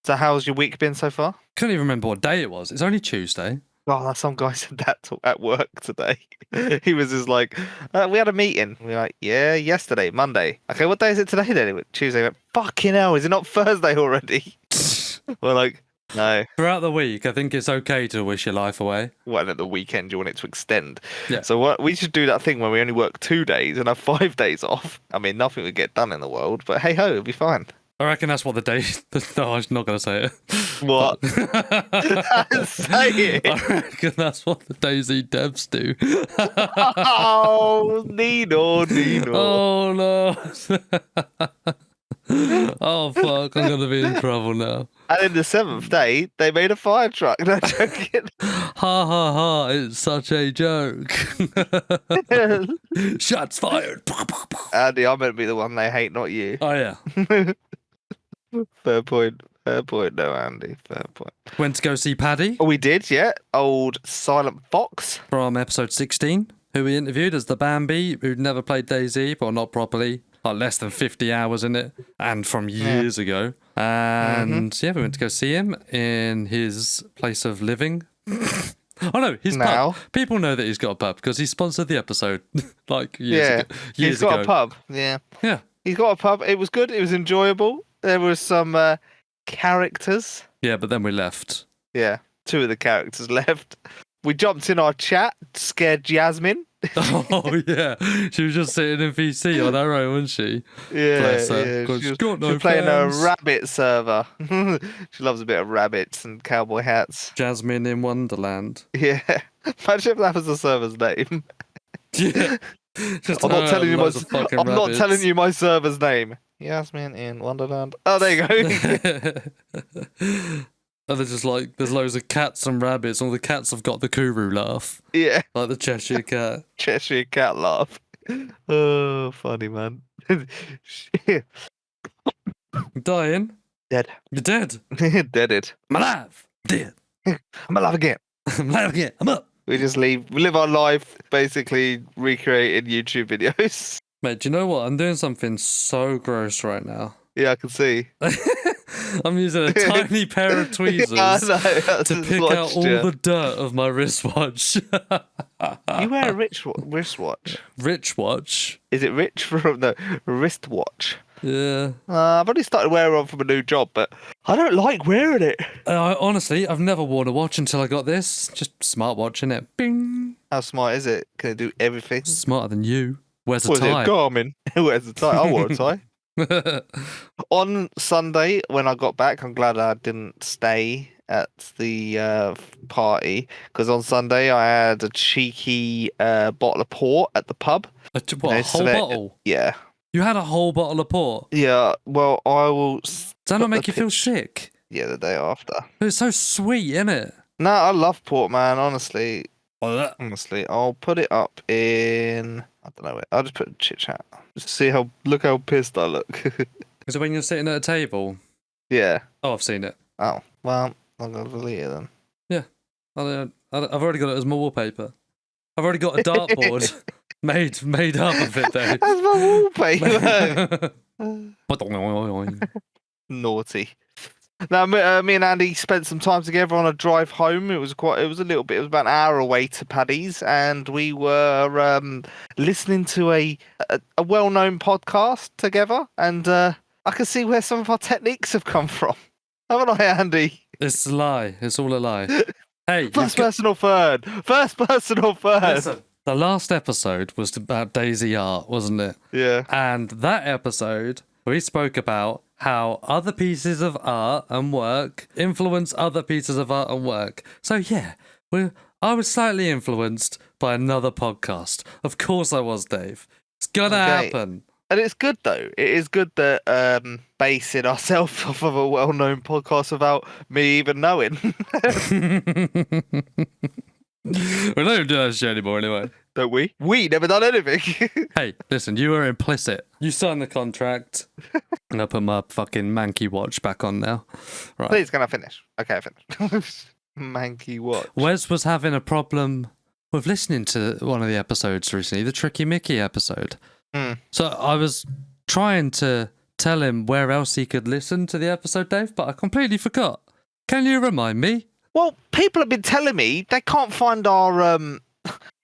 So how's your week been so far? Couldn't even remember what day it was. It's only Tuesday. Oh, some guy said that at work today. He was just like, we had a meeting. We were like, yeah, yesterday, Monday. Okay, what day is it today then? It went Tuesday. Went, fucking hell, is it not Thursday already? We're like, no. Throughout the week, I think it's okay to wish your life away. Well, at the weekend, you want it to extend. Yeah. So we should do that thing where we only work 2 days and have 5 days off. I mean, nothing would get done in the world, but hey ho, it'll be fine. I reckon that's what the day... No, I'm not going to say it. What? Say it. I reckon that's what the DayZ devs do. Oh, Nino. Oh, no. Oh, fuck. I'm going to be in trouble now. And in the 7th day, they made a fire truck. No joking. Ha, ha, ha. It's such a joke. Shots fired. Andy, I'm meant to be the one they hate, not you. Oh, yeah. Fair point. Fair point, no, Andy. Fair point. Went to go see Paddy. Oh, we did, yeah. Old Silent Fox. From episode 16, who we interviewed as the Bambi, who'd never played DayZ, but not properly. Like less than 50 hours in it, and from years ago. And yeah, we went to go see him in his place of living. Oh no, his pub. People know that he's got a pub because he sponsored the episode like years ago. He's got a pub. Yeah. Yeah. He's got a pub. It was good. It was enjoyable. There were some characters. Yeah, but then we left. Yeah, 2 of the characters left. We jumped in our chat, scared Jasmine. Oh yeah, she was just sitting in VC on her own, wasn't she? Yeah, bless her. yeah. She was playing a rabbit server. She loves a bit of rabbits and cowboy hats. Jasmine in Wonderland. Yeah, imagine if that was the server's name. Yeah, I'm not telling you not telling you my server's name. Jasmine in Wonderland. Oh, there you go. And there's just like, there's loads of cats and rabbits. All the cats have got the Kuru laugh. Yeah. Like the Cheshire Cat. Cheshire Cat laugh. Oh, funny, man. Shit. I'm dying. Dead. You're dead. Deaded. I'm alive. Dead. I'm alive again. I'm alive again. I'm up. We live our life basically recreating YouTube videos. Mate, do you know what? I'm doing something so gross right now. Yeah, I can see. I'm using a tiny pair of tweezers to pick out all the dirt of my wristwatch. You wear a wristwatch? Rich watch? Is it rich from the wristwatch? Yeah. I've only started wearing one from a new job, but I don't like wearing it. Honestly, I've never worn a watch until I got this. Just smartwatch, innit? Bing. How smart is it? Can it do everything? Smarter than you. Wears a tie. Is it Garmin? Wears a tie. I wore a tie. On Sunday when I got back, I'm glad I didn't stay at the party because on Sunday I had a cheeky bottle of port at the pub. A whole bottle? Yeah. You had a whole bottle of port? Yeah. Well, I will. Does that not make you feel sick? Yeah, the day after. It's so sweet, isn't it? No, I love port, man. Honestly, I'll put it up in. I don't know. I'll just put chit chat. Just see look how pissed I look. Is it when you're sitting at a table? Yeah. Oh, I've seen it. Oh, well, I'm going to delete it then. Yeah. I've already got it as my wallpaper. I've already got a dartboard made up of it, though. That's my wallpaper. Naughty. Now, me and Andy spent some time together on a drive home. It was about an hour away to Paddy's, and we were listening to a well-known podcast together, and I can see where some of our techniques have come from. Haven't I, Andy? It's a lie. It's all a lie. Hey, First person or third? Listen, the last episode was about DayZ art, wasn't it? Yeah. And that episode, we spoke about how other pieces of art and work influence other pieces of art and work. So yeah, I was slightly influenced by another podcast. Of course I was, Dave. It's gonna happen. And it's good though. It is good that basing ourselves off of a well-known podcast without me even knowing. We don't even do that shit anymore anyway. Don't we? We never done anything. Hey, listen, you were implicit. You signed the contract. And I put my fucking manky watch back on now. Right. Please, can I finish? Okay, I finished. Manky watch. Wes was having a problem with listening to one of the episodes recently, the Tricky Mickey episode. So I was trying to tell him where else he could listen to the episode, Dave, but I completely forgot. Can you remind me? Well, people have been telling me they can't find our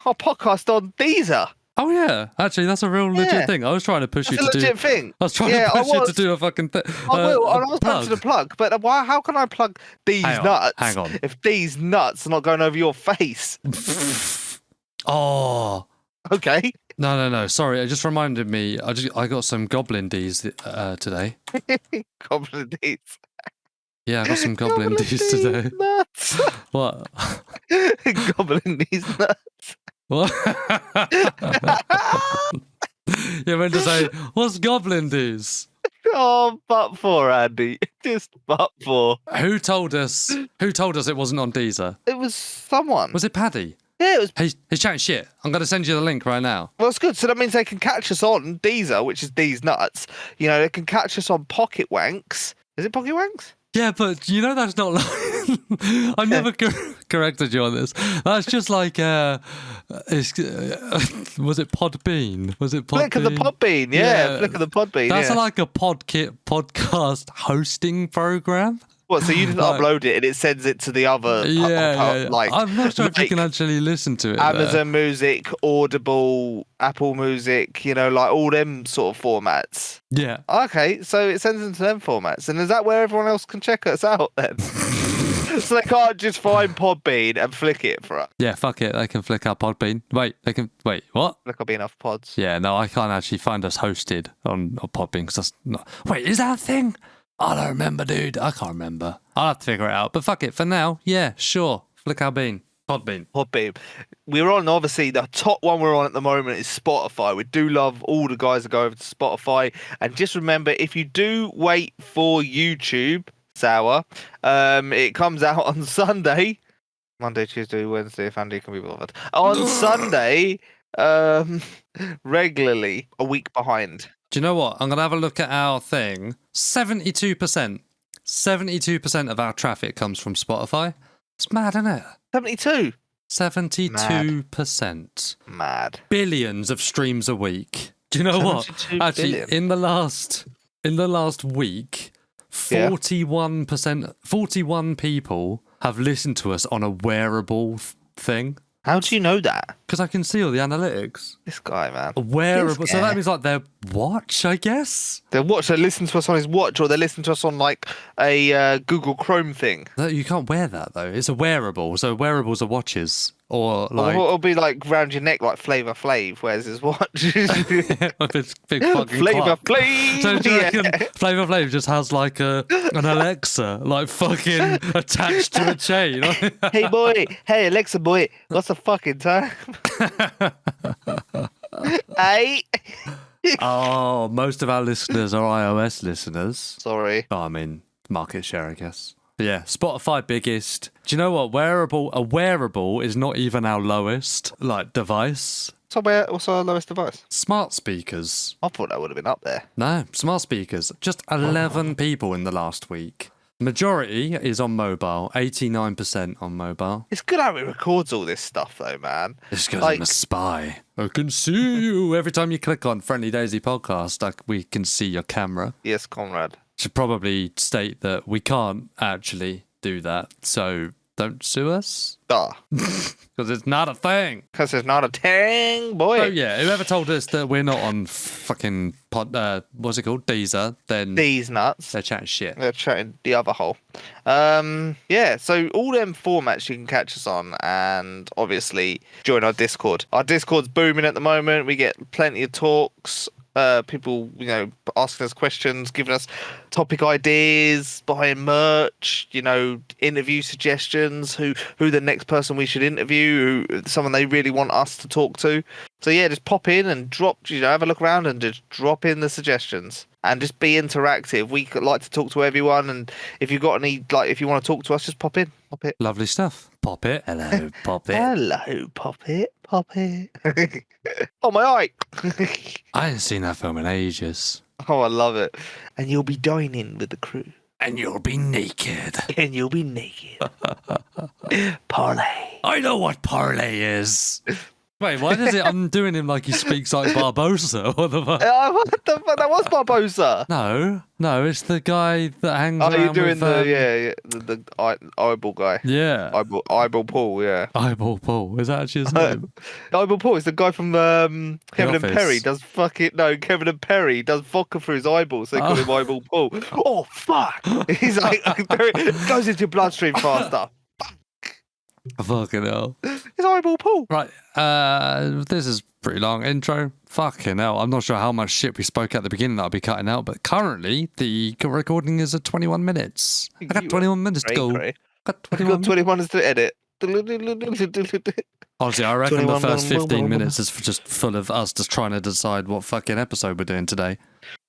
podcast on DayZ. Oh yeah, actually that's a real legit thing. I was trying to push you to do. That's a legit thing. I was trying to push you to do a fucking thing. I will. I was going to the plug, but how can I plug these nuts? Hang on. If these nuts are not going over your face. Oh. Okay. No. Sorry, it just reminded me. I got some goblin D's today. Goblin D's. Yeah, I got some goblin D's today. Nuts. What? Goblin D's nuts. What? You meant to say, what's goblin D's? Oh, but for Andy, just but for. Who told us it wasn't on DayZ? It was someone. Was it Paddy? Yeah, it was. He's chatting shit. I'm going to send you the link right now. Well, it's good. So that means they can catch us on DayZ, which is D's nuts. You know, they can catch us on Pocket Wanks. Is it Pocket Wanks? Yeah, but you know that's not like... I never corrected you on this. That's just like... was it Podbean? Was it Podbean? Flick of the Podbean, yeah. Flick of the Podbean, That's like a podcast hosting program. What, so you just upload it and it sends it to the other... Like, I'm not sure if you can actually listen to it. Amazon Music, Audible, Apple Music, you know, like all them sort of formats. Yeah. Okay, so it sends them to them formats. And is that where everyone else can check us out then? So they can't just find Podbean and flick it for us? Yeah, fuck it. They can flick our Podbean. Wait, what? Flick our bean off pods. Yeah, no, I can't actually find us hosted on Podbean because that's not... Wait, is that a thing? I don't remember, dude. I can't remember. I'll have to figure it out. But fuck it. For now, yeah, sure. Flick our bean. Podbean. We're on, obviously, the top one we're on at the moment is Spotify. We do love all the guys that go over to Spotify. And just remember, if you do wait for YouTube, Sour, it comes out on Sunday. Monday, Tuesday, Wednesday, if Andy can be bothered. On Sunday, regularly, a week behind. Do you know what? I'm going to have a look at our thing. 72%. 72% of our traffic comes from Spotify. It's mad, isn't it? 72? 72%. Mad. Billions of streams a week. Do you know what? Actually, billion. in the last week, 41 people have listened to us on a wearable thing. How do you know that? Because I can see all the analytics. This guy, man. A wearable. So that means like their watch, I guess? Their watch, they listen to us on his watch, or they listen to us on like a Google Chrome thing. No, you can't wear that though. It's a wearable. So wearables are watches. Or like... It'll be like round your neck like Flavor Flav wears his watch. Big fucking Flavor clock. Flav! So do you reckon Flavor Flav just has like an Alexa like fucking attached to a chain? Hey boy, hey Alexa boy, what's the fucking time? Hey. Oh, most of our listeners are iOS listeners. Sorry. Oh, I mean, market share, I guess. Yeah, Spotify biggest. Do you know what? A wearable is not even our lowest like device. So what's our lowest device? Smart speakers. I thought that would have been up there. No, smart speakers. Just 11 people in the last week. Majority is on mobile. 89% on mobile. It's good how it records all this stuff though, man. It's because I'm a spy. I can see you. Every time you click on Friendly DayZ podcast, we can see your camera. Yes, comrade. Should probably state that we can't actually do that, so don't sue us. Because it's not a thing. Because it's not a thing, boy. Oh yeah, whoever told us that we're not on fucking what's it called, DayZ, then these nuts. They're chatting shit. They're chatting the other hole. Yeah, so all them formats you can catch us on, and obviously join our Discord. Our Discord's booming at the moment. We get plenty of talks. People, you know, asking us questions, giving us topic ideas, buying merch, you know, interview suggestions, who the next person we should interview, someone they really want us to talk to. So yeah, just pop in and drop, you know, have a look around and just drop in the suggestions and just be interactive. We like to talk to everyone, and if you've got any, like, if you want to talk to us, just pop in. Pop it. Lovely stuff. Pop it. Hello, pop it. Hello, pop it. Pop it. Oh, my eye. I ain't seen that film in ages. Oh, I love it. And you'll be dining with the crew. And you'll be naked. And you'll be naked. Parlay. I know what parlay is. Wait, why does it? I'm doing him like he speaks like Barbosa. What the fuck? What the fuck? That was Barbosa. No, it's the guy that hangs around. Oh, you're doing with, the eyeball guy. Yeah. Eyeball Paul, yeah. Eyeball Paul. Is that actually his name? Eyeball Paul is the guy from Kevin and Perry. Kevin and Perry does vodka through his eyeballs, so they call him Eyeball Paul. Oh, fuck! He's like, it goes into your bloodstream faster. Fucking hell. It's Eyeball Paul. Right, this is pretty long intro. Fucking hell. I'm not sure how much shit we spoke at the beginning that I'll be cutting out, but currently the recording is at 21 minutes. I got 21 minutes to go. Got 21 minutes to edit. Honestly, I reckon the first 15 minutes is just full of us just trying to decide what fucking episode we're doing today.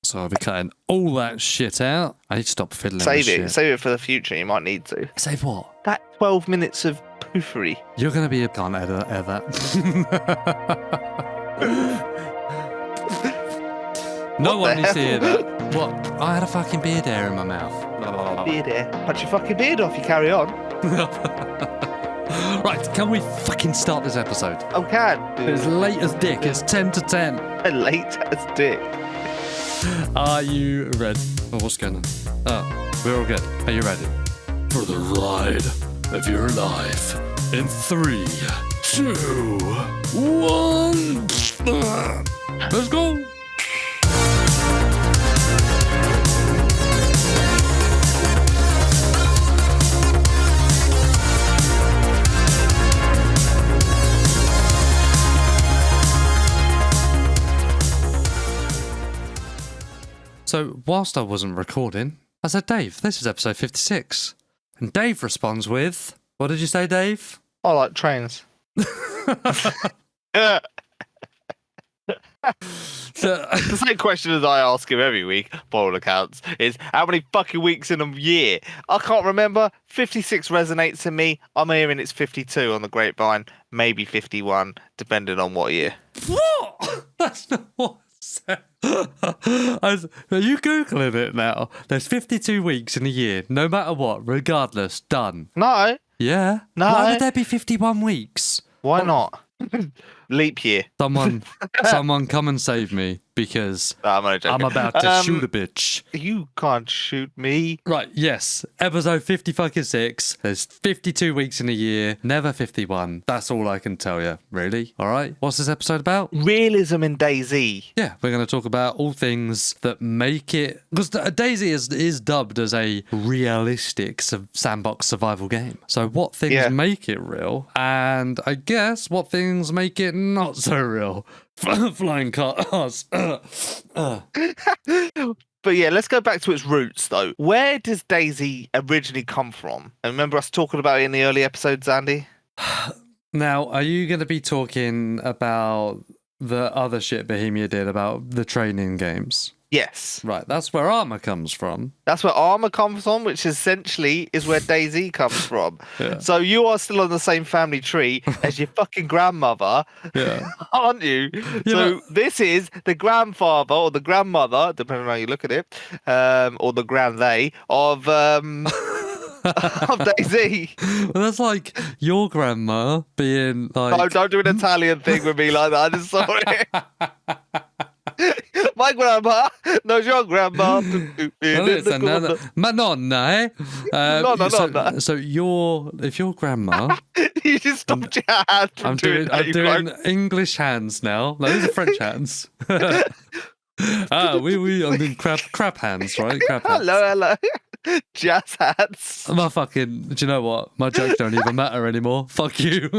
So I'll be cutting all that shit out. I need to stop fiddling with shit. Save it for the future. You might need to. Save what? That 12 minutes of poofery. You're going to be a... Can't edit that. No one needs to hear that. What? I had a fucking beard hair in my mouth. Beard hair? Punch your fucking beard off, you carry on. Right, can we fucking start this episode? Oh, can. It's late as dick. It's 10 to 10. Late as dick. Are you ready? Oh, what's going on? Oh, we're all good. Are you ready? For the ride of your life. In 3, 2, 1. Let's go. So, whilst I wasn't recording, I said, Dave, this is episode 56. And Dave responds with, what did you say, Dave? I like trains. The same question as I ask him every week, by all accounts, is how many fucking weeks in a year? I can't remember. 56 resonates in me. I'm hearing it's 52 on the grapevine, maybe 51, depending on what year. What? That's not what I said. Are you Googling it now? There's 52 weeks in a year, no matter what, regardless, done. No. Yeah? No. Why would there be 51 weeks? Why not? Leap year. Someone come and save me, because I'm about to shoot a bitch. You can't shoot me. Right, yes. Episode 56. There's 52 weeks in a year, never 51. That's all I can tell you, really. All right? What's this episode about? Realism in DayZ. Yeah, we're going to talk about all things that make it... Because DayZ is dubbed as a realistic sandbox survival game. So what things make it real, and I guess what things make it not so real. Flying cars. But yeah, let's go back to its roots, though. Where does DayZ originally come from? And remember us talking about it in the early episodes, Andy? Now, are you going to be talking about the other shit Bohemia did about the training games? Yes. Right, that's where Armour comes from. That's where Armour comes from, which essentially is where DayZ comes from. Yeah. So you are still on the same family tree as your fucking grandmother, aren't you? This is the grandfather or the grandmother, depending on how you look at it, or the grand-they, of DayZ. Well, that's like your grandma being like... No, don't do an Italian thing with me like that. I'm sorry. My grandma knows your grandma. Ma nonna, Nonna. So if your grandma... You just stopped your hands from I'm doing English hands now. No, these are French hands. I'm doing crap hands, right? Crap hands. Hello. Jazz hands. My fucking... Do you know what? My jokes don't even matter anymore. Fuck you.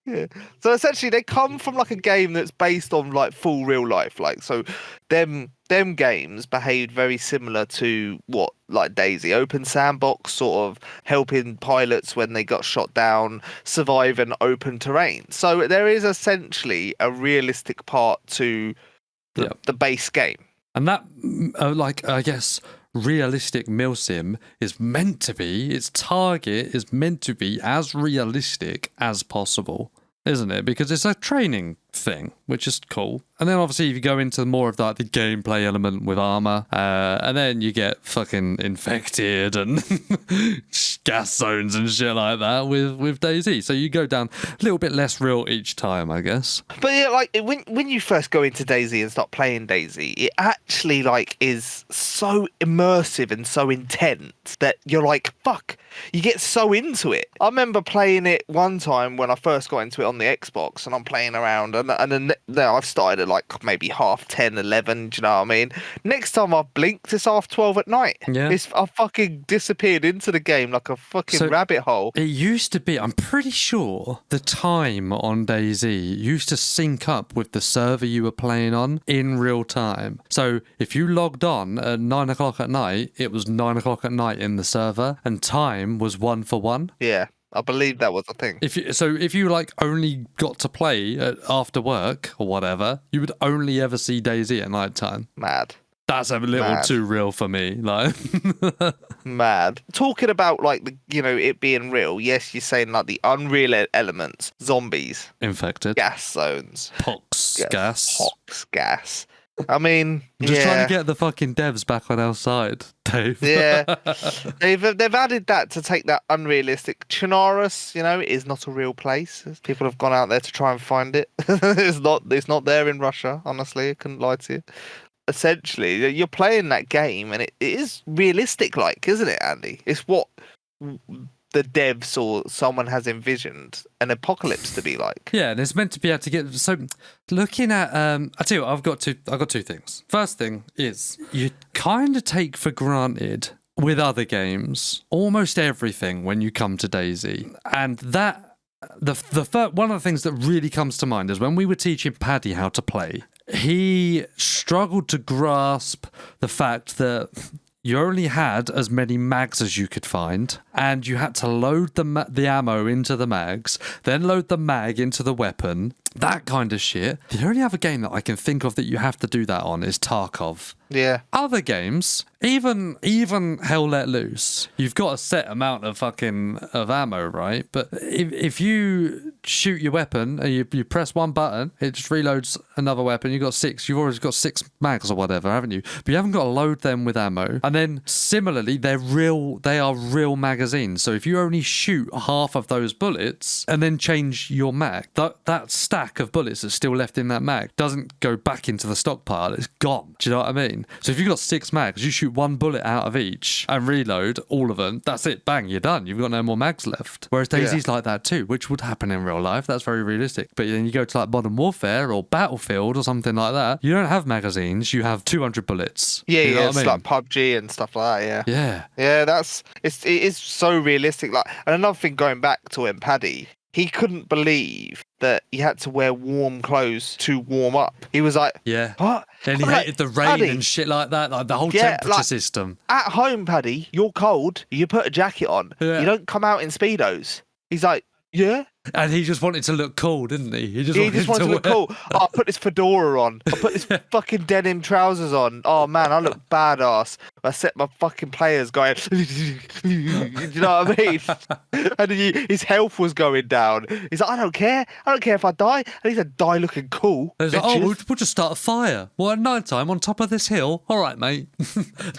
Yeah. So essentially they come from like a game that's based on like full real life. Like, so them games behaved very similar to what like DayZ, open sandbox, sort of helping pilots when they got shot down survive in open terrain. So there is essentially a realistic part to the base game. And that I guess realistic milsim is meant to be, its target is meant to be as realistic as possible, isn't it? Because it's a training thing, which is cool. And then obviously if you go into more of like the gameplay element with Armour, and then you get fucking infected and gas zones and shit like that with DayZ. So you go down a little bit less real each time, I guess. But yeah, like when you first go into DayZ and start playing DayZ, it actually like is so immersive and so intense that you're like, fuck, you get so into it. I remember playing it one time when I first got into it on the Xbox, and I'm playing around, and then now I've started at like maybe 10:30, 11. Do you know what I mean? Next time I've blinked, it's 12 at night. Yeah. I fucking disappeared into the game like a fucking rabbit hole. It used to be, I'm pretty sure the time on DayZ used to sync up with the server you were playing on in real time. So if you logged on at 9 o'clock at night, it was 9 o'clock at night in the server, and time was 1 for 1. Yeah, I believe that was a thing. If you like only got to play after work or whatever, you would only ever see DayZ at night time. Mad. That's a little too real for me. Like, mad. Talking about like it being real. Yes, you're saying like the unreal elements, zombies, infected, gas zones, pox, gas. I mean, I'm just trying to get the fucking devs back on our side, Dave. Yeah, they've added that to take that unrealistic. Chernarus, it is not a real place. People have gone out there to try and find it. It's not there in Russia. Honestly, I couldn't lie to you. Essentially, you're playing that game, and it is realistic, like, isn't it, Andy? It's what the devs or someone has envisioned an apocalypse to be like. Yeah, and it's meant to be able to get. So, looking at, I tell you what, I've got two things. First thing is you kind of take for granted with other games almost everything when you come to DayZ, and that one of the things that really comes to mind is when we were teaching Paddy how to play. He struggled to grasp the fact that you only had as many mags as you could find, and you had to load the ammo into the mags, then load the mag into the weapon, that kind of shit. The only other game that I can think of that you have to do that on is Tarkov. Yeah. Other games, even Hell Let Loose, you've got a set amount of ammo, right? But if you shoot your weapon and you press one button, it just reloads another weapon. You've got 6. You've already got 6 mags or whatever, haven't you? But you haven't got to load them with ammo. And then similarly, they are real magazines. So if you only shoot half of those bullets and then change your mag, that stack of bullets that's still left in that mag doesn't go back into the stockpile. It's gone. Do you know what I mean? So if you've got 6 mags, you shoot one bullet out of each and reload all of them. That's it. Bang, you're done. You've got no more mags left. Whereas DayZ's like that too, which would happen in real life. That's very realistic. But then you go to like Modern Warfare or Battlefield or something like that. You don't have magazines. You have 200 bullets. Yeah, you know it's like PUBG and stuff like that. Yeah. Yeah, it is so realistic. Like, and another thing, going back to him, Paddy, he couldn't believe that he had to wear warm clothes to warm up. He was like, yeah. What? And he hated the rain Paddy, and shit like that, like the whole temperature system. At home, Paddy, you're cold. You put a jacket on. Yeah. You don't come out in Speedos. He's like, yeah. And he just wanted to look cool, didn't he? He just wanted to look cool. Oh, I'll put this fedora on. I'll put this fucking denim trousers on. Oh, man, I look badass. I set my fucking players going, you know what I mean? And his health was going down. He's like, I don't care. I don't care if I die. And he said, die looking cool. He's like, oh, we'll just start a fire. Well, at night time on top of this hill. All right, mate.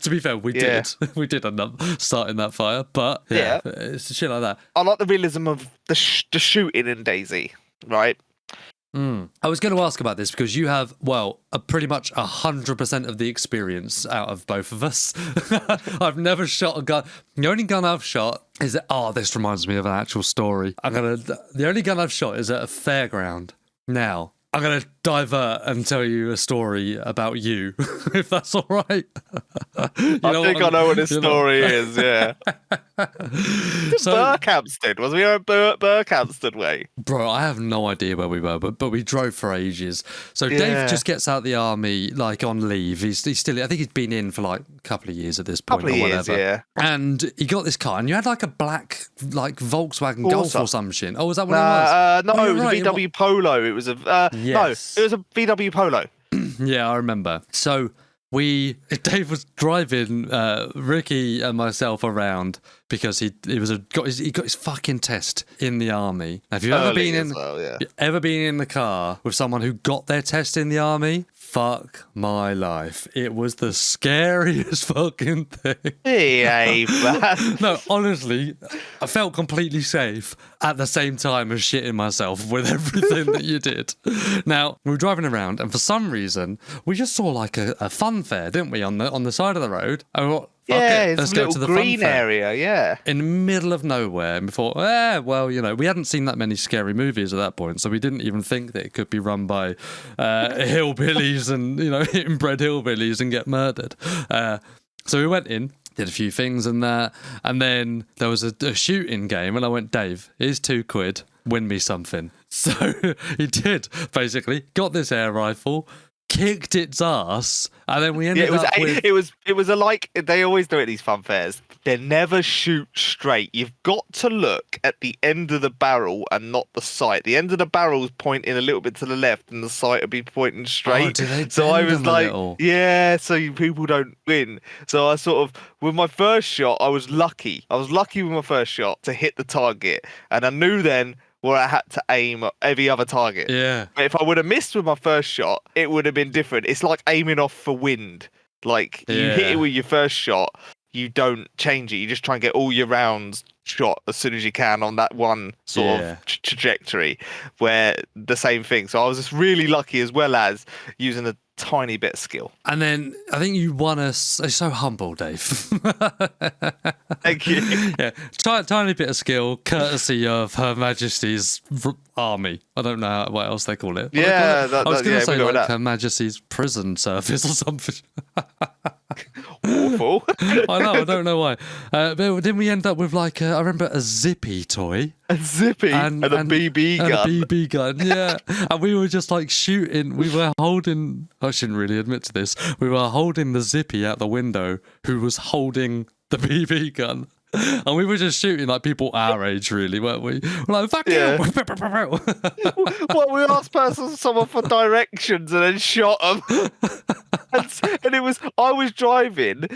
To be fair, we did. We did end up starting that fire. But yeah, it's shit like that. I like the realism of the shooting in DayZ, right? I was going to ask about this because you have, pretty much 100% of the experience out of both of us. I've never shot a gun. The only gun I've shot is this reminds me of an actual story. The only gun I've shot is at a fairground. Now, I'm going to divert and tell you a story about you, if that's all right. I think I know what this story is, yeah. Berkhamsted. Was we on Berkhamsted way? Bro, I have no idea where we were, but we drove for ages. So Dave just gets out the army, like, on leave. He's still, I think he's been in for, like, a couple of years at this point or whatever. Yeah. And he got this car, and you had, like, a black, like, Volkswagen Golf or some shit. Oh, was that what it was? No, it was a VW Polo. It was a... yes. No, it was a VW Polo. Yeah, I remember. So Dave was driving Ricky and myself around because he got his fucking test in the army. Have you ever been in the car with someone who got their test in the army? Fuck my life. It was the scariest fucking thing. Behave, man. No, honestly, I felt completely safe at the same time as shitting myself with everything that you did. Now, we were driving around, and for some reason, we just saw like a fun fair, didn't we, on the side of the road? And we thought, It's let's a go little to the green fun fair. area, yeah. In the middle of nowhere, and we thought, well, we hadn't seen that many scary movies at that point, so we didn't even think that it could be run by hillbillies and, inbred hillbillies and get murdered. So we went in, did a few things and that, and then there was a shooting game, and I went, Dave, here's £2, win me something. So he did, basically, got this air rifle, kicked its ass, and then we ended up with... It was like they always do at these fun fairs. They never shoot straight. You've got to look at the end of the barrel and not the sight. The end of the barrel is pointing a little bit to the left, and the sight will be pointing straight. Do they so I was bend them a like, little? so people don't win. So I sort of, with my first shot, I was lucky. I was lucky with my first shot to hit the target, and I knew then where I had to aim at every other target. Yeah. But if I would have missed with my first shot, it would have been different. It's like aiming off for wind. Like, you hit it with your first shot, you don't change it. You just try and get all your rounds shot as soon as you can on that one sort of trajectory, where the same thing. So I was just really lucky, as well as using a tiny bit of skill. And then I think you won us. You're so humble, Dave. Thank you. Yeah, tiny bit of skill, courtesy of Her Majesty's army. I don't know what else they call it. Yeah, I was going to say like that. Her Majesty's prison service or something. Awful. I know. I don't know why. But then we end up with I remember a zippy toy. A zippy and a BB gun. And a BB gun, yeah. And we were just shooting. We were holding. I shouldn't really admit to this. We were holding the zippy out the window, who was holding the BB gun. And we were just shooting people our age, really, weren't we? We're like, fuck you! Well, we asked someone for directions and then shot them. And it was, I was driving,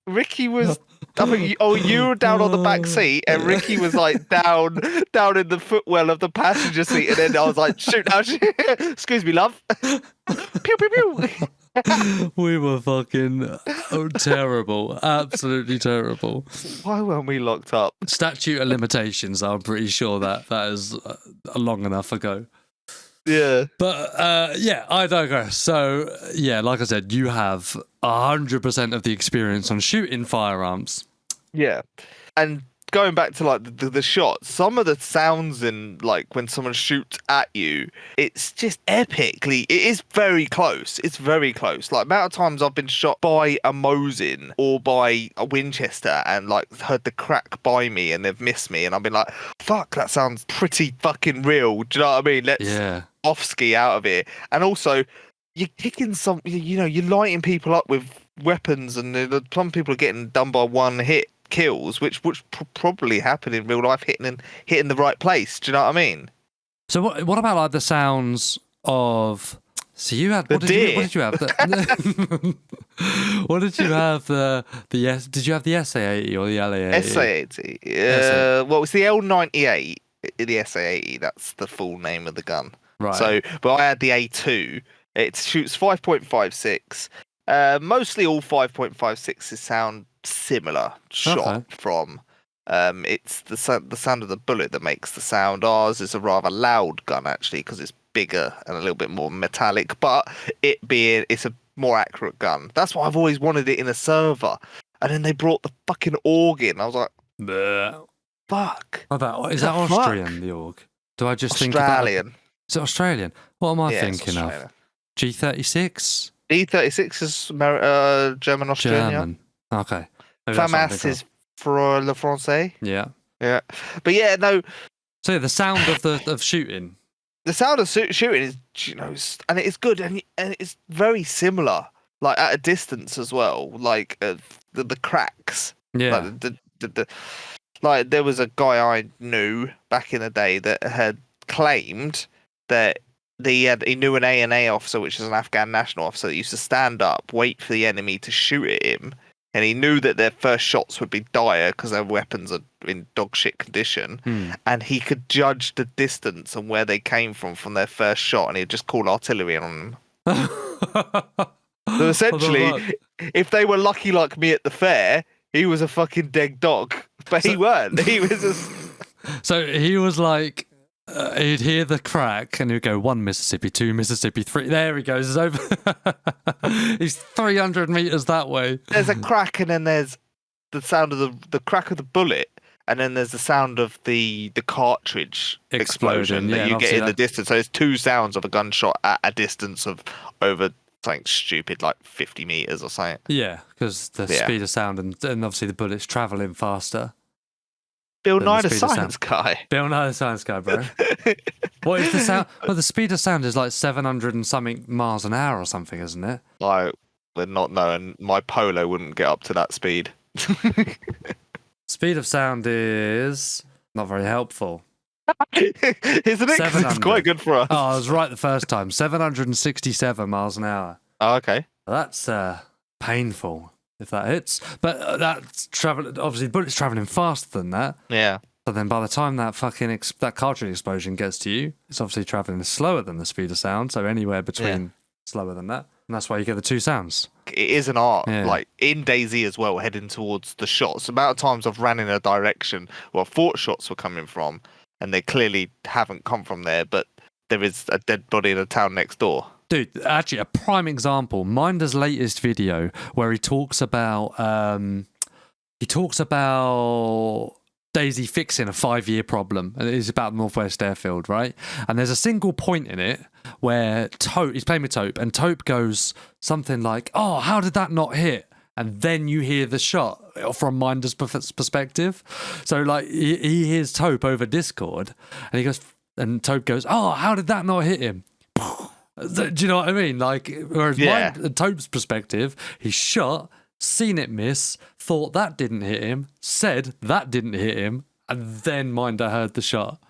Ricky was, I think, you were down on the back seat, and Ricky was down in the footwell of the passenger seat, and then I was like, shoot, excuse me, love. Pew, pew, pew. We were fucking terrible. Absolutely terrible. Why weren't we locked up? Statute of limitations, I'm pretty sure that is long enough ago. Yeah. But I digress. So, like I said, you have 100% of the experience on shooting firearms. Yeah. And going back to the shots, some of the sounds in when someone shoots at you, it's just epically, it is very close. It's very close. Amount of times I've been shot by a Mosin or by a Winchester and heard the crack by me and they've missed me, and I've been like, fuck, that sounds pretty fucking real. Do you know what I mean? Let's off-ski out of it. And also, you're kicking you're lighting people up with weapons, and some people are getting done by one hit kills, which probably happen in real life, hitting the right place. Do you know what I mean? So what about the sounds of? So you had what did you have? What did you have? Did you have the SA80 or the LA80? SA80. Well, it's the L98. The SA80. That's the full name of the gun. Right. So, but I had the A2. It shoots 5.56. Mostly all 5.56s sound similar shot from. It's the sound of the bullet that makes the sound. Ours is a rather loud gun, actually, because it's bigger and a little bit more metallic, but it's a more accurate gun. That's why I've always wanted it in a server. And then they brought the fucking AUG in. I was like, bleh. Fuck. Is that Austrian, the AUG? Do I just think Australian? Is it Australian? What am I thinking of? G36? G36 is German, Australian. German. Okay. FAMAS is for le français. Yeah. Yeah. But yeah, no. So the sound of shooting. The sound of shooting is, and it is good, and it's very similar, at a distance as well, the cracks. Yeah. There was a guy I knew back in the day that had claimed that he knew an A&A officer, which is an Afghan national officer, that used to stand up, wait for the enemy to shoot at him, and he knew that their first shots would be dire because their weapons are in dog shit condition, and he could judge the distance and where they came from their first shot, and he'd just call artillery on them. So essentially, if they were lucky like me at the fair, he was a fucking dead dog. But he weren't. He was just... So he was like, he'd hear the crack and he'd go 1 Mississippi, 2 Mississippi, 3. There he goes. He's over. He's 300 meters that way. There's a crack, and then there's the sound of the crack of the bullet, and then there's the sound of the cartridge explosion that you get in the distance. So there's 2 sounds of a gunshot at a distance of over something stupid like 50 meters or something. Yeah, because the speed of sound and obviously the bullet's traveling faster. Bill Nye the Science Guy. Bill Nye the Science Guy, bro. What is the sound? Well, the speed of sound is like 700 and something miles an hour or something, isn't it? Like, we're not knowing. My Polo wouldn't get up to that speed. Speed of sound is not very helpful. Isn't it? It's quite good for us. Oh, I was right the first time. 767 miles an hour. Oh, okay. That's painful if that hits. But that's traveling. Obviously, the bullet's traveling faster than that. Yeah. So then by the time that fucking that cartridge explosion gets to you, it's obviously traveling slower than the speed of sound. So anywhere between slower than that. And that's why you get the 2 sounds. It is an art, like in DayZ as well, heading towards the shots. The amount of times I've ran in a direction where I thought shots were coming from, and they clearly haven't come from there, but there is a dead body in a town next door. Dude, actually, a prime example, Minder's latest video where he talks about DayZ fixing a 5-year problem, and it is about the Northwest Airfield, right? And there's a single point in it where he's playing with Taupe, and Taupe goes something like, "Oh, how did that not hit?" And then you hear the shot from Minder's perspective. So like he hears Taupe over Discord, and he goes, and Taupe goes, "Oh, how did that not hit him?" Do you know what I mean? Like, whereas Taupe's perspective, he shot, seen it miss, thought that didn't hit him, said that didn't hit him, and then Minder heard the shot.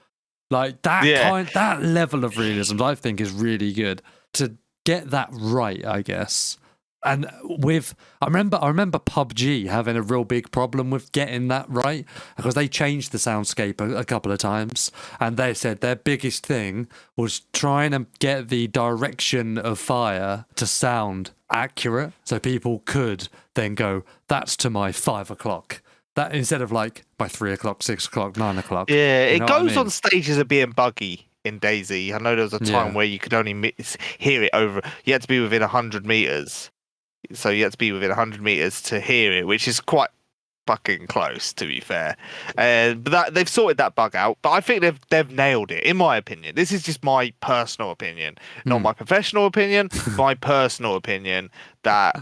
Like that level of realism, I think, is really good to get that right, I guess. And I remember PUBG having a real big problem with getting that right, because they changed the soundscape a couple of times, and they said their biggest thing was trying to get the direction of fire to sound accurate, so people could then go, "That's to my 5 o'clock." That instead of like by 3 o'clock, 6 o'clock, 9 o'clock. Yeah, it goes on stages of being buggy in DayZ. I know there was a time where you could only hear it over. You had to be within 100 meters. So you had to be within 100 meters to hear it, which is quite fucking close, to be fair. But they've sorted that bug out. But I think they've nailed it, in my opinion. This is just my personal opinion, not my professional opinion. My personal opinion that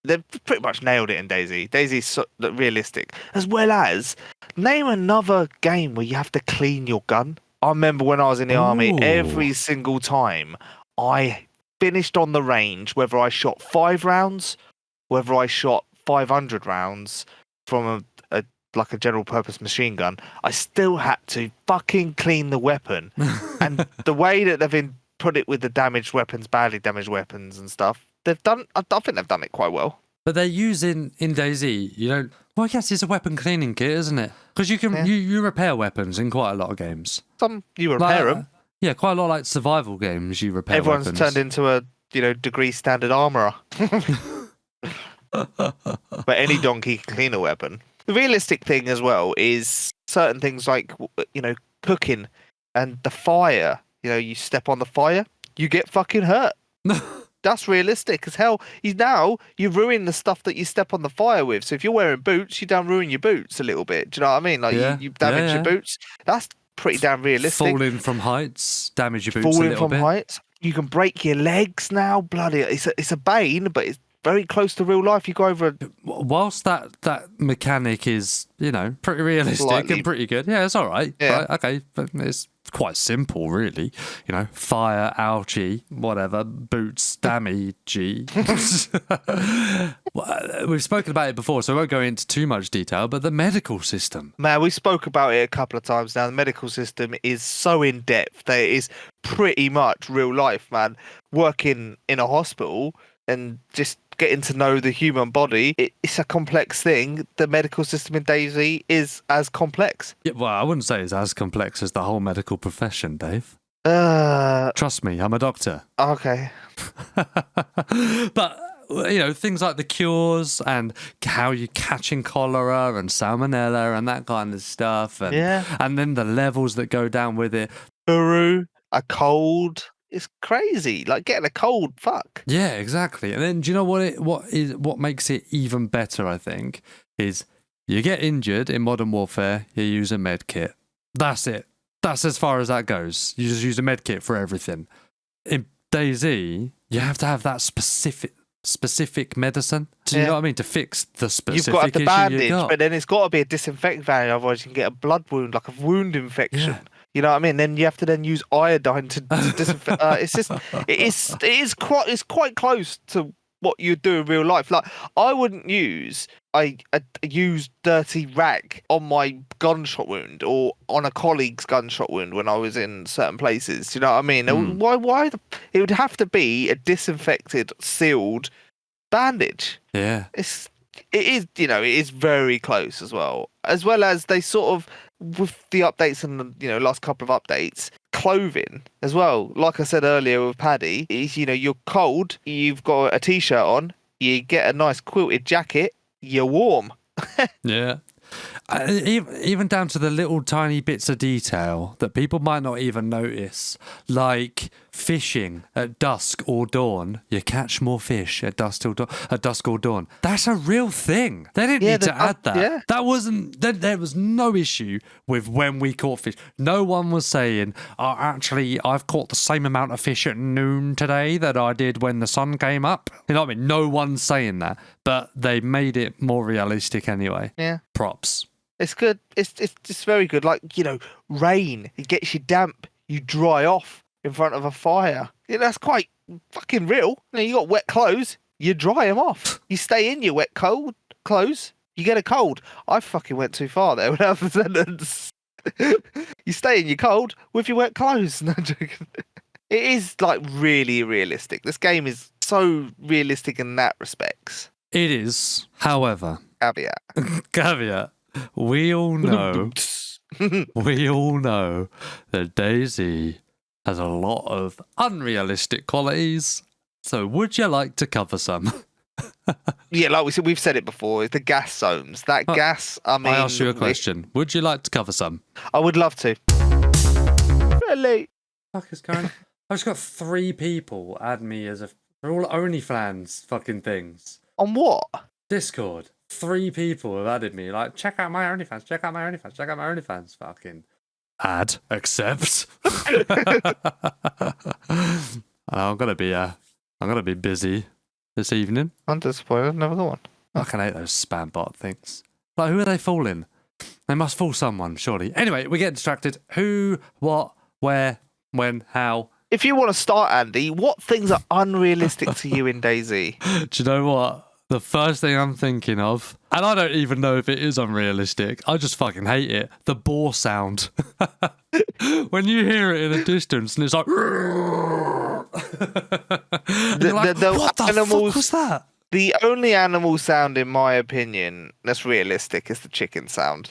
they've pretty much nailed it in DayZ. DayZ's realistic, as well as name another game where you have to clean your gun. I remember when I was in the army, every single time I finished on the range, whether I shot 5 rounds, whether I shot 500 rounds from a general purpose machine gun, I still had to fucking clean the weapon. And the way that they've put it with the damaged weapons, badly damaged weapons and stuff, I think they've done it quite well. But they're using in DayZ, well, I guess it's a weapon cleaning kit, isn't it? Because you can you repair weapons in quite a lot of games. Some you repair them. Yeah, quite a lot of like survival games you repair. Everyone's weapons. turned into a degree standard armourer. But any donkey can clean a weapon. The realistic thing as well is certain things like cooking and the fire. You step on the fire, you get fucking hurt. That's realistic as hell. You ruin the stuff that you step on the fire with. So if you're wearing boots, you don't ruin your boots a little bit. Do you know what I mean? Like you damage your boots. That's pretty damn realistic. Falling from heights, damage your boots a little bit. Falling from heights. You can break your legs now. Bloody, it's a bane, but it's very close to real life. You go over. Whilst that mechanic is, pretty realistic and pretty good. Yeah, it's all right. Yeah. Right, okay, but it's quite simple, really. Fire, ouchie, whatever, boots, damagey. We've spoken about it before, so I won't go into too much detail, but the medical system. Man, we spoke about it a couple of times now. The medical system is so in-depth that it is pretty much real life, man. Working in a hospital and just getting to know the human body, it's a complex thing. The medical system in DayZ is as complex. Yeah, well, I wouldn't say it's as complex as the whole medical profession, Dave. Trust me, I'm a doctor. Okay. But things like the cures and how you're catching cholera and salmonella and that kind of stuff, and then the levels that go down with it. Peru, a cold. It's crazy. Like getting a cold, fuck. Yeah, exactly. And then do you know what makes it even better, I think, is you get injured in Modern Warfare, you use a med kit. That's it. That's as far as that goes. You just use a med kit for everything. In DayZ, you have to have that specific medicine. Do you know what I mean? To fix the specific issue you've got the bandage, you got. but then it's got to be a disinfectant value, otherwise you can get a blood wound, like a wound infection. Yeah. You know what I mean? Then you have to use iodine to disinfect. It's quite close to what you do in real life. Like I wouldn't use a used dirty rag on my gunshot wound or on a colleague's gunshot wound when I was in certain places. You know what I mean? Why? It would have to be a disinfected, sealed bandage. Yeah. It is very close as well as they sort of, with the updates and the last couple of updates, clothing as well. Like I said earlier with Paddy, is you're cold, you've got a t-shirt on, you get a nice quilted jacket, you're warm. Yeah. Even down to the little tiny bits of detail that people might not even notice, like fishing at dusk or dawn. You catch more fish at dusk or dawn. That's a real thing. They didn't need to add that. Yeah. That wasn't. There was no issue with when we caught fish. No one was saying, actually, I've caught the same amount of fish at noon today that I did when the sun came up. You know what I mean? No one's saying that, but they made it more realistic anyway. Yeah. Props. It's good. It's very good. Like, rain, it gets you damp. You dry off in front of a fire. That's quite fucking real. You got wet clothes, you dry them off. You stay in your wet cold clothes, you get a cold. I fucking went too far there with that sentence. You stay in your cold with your wet clothes. No joking. It is like really realistic. This game is so realistic in that respects. It is, however. Caveat. We all know that DayZ has a lot of unrealistic qualities. So would you like to cover some? Yeah, like we said, we've said it before. It's the gas zones. That gas, I mean... I asked you a question. Would you like to cover some? I would love to. Really? Fuck is going on? I've just got 3 people add me as they're all OnlyFans fucking things. On what? Discord. 3 people have added me, like, check out my OnlyFans, check out my OnlyFans, check out my OnlyFans. Fucking add, accept. I'm gonna be busy this evening. I'm disappointed. I've never got one. I can hate those spam bot things. Like, who are they fooling? They must fool someone, surely. Anyway, we get distracted. Who, what, where, when, how? If you want to start, Andy, what things are unrealistic to you in DayZ? Do you know what? The first thing I'm thinking of, and I don't even know if it is unrealistic, I just fucking hate it, the boar sound. When you hear it in the distance and it's like... what the fuck was that? The only animal sound, in my opinion, that's realistic is the chicken sound.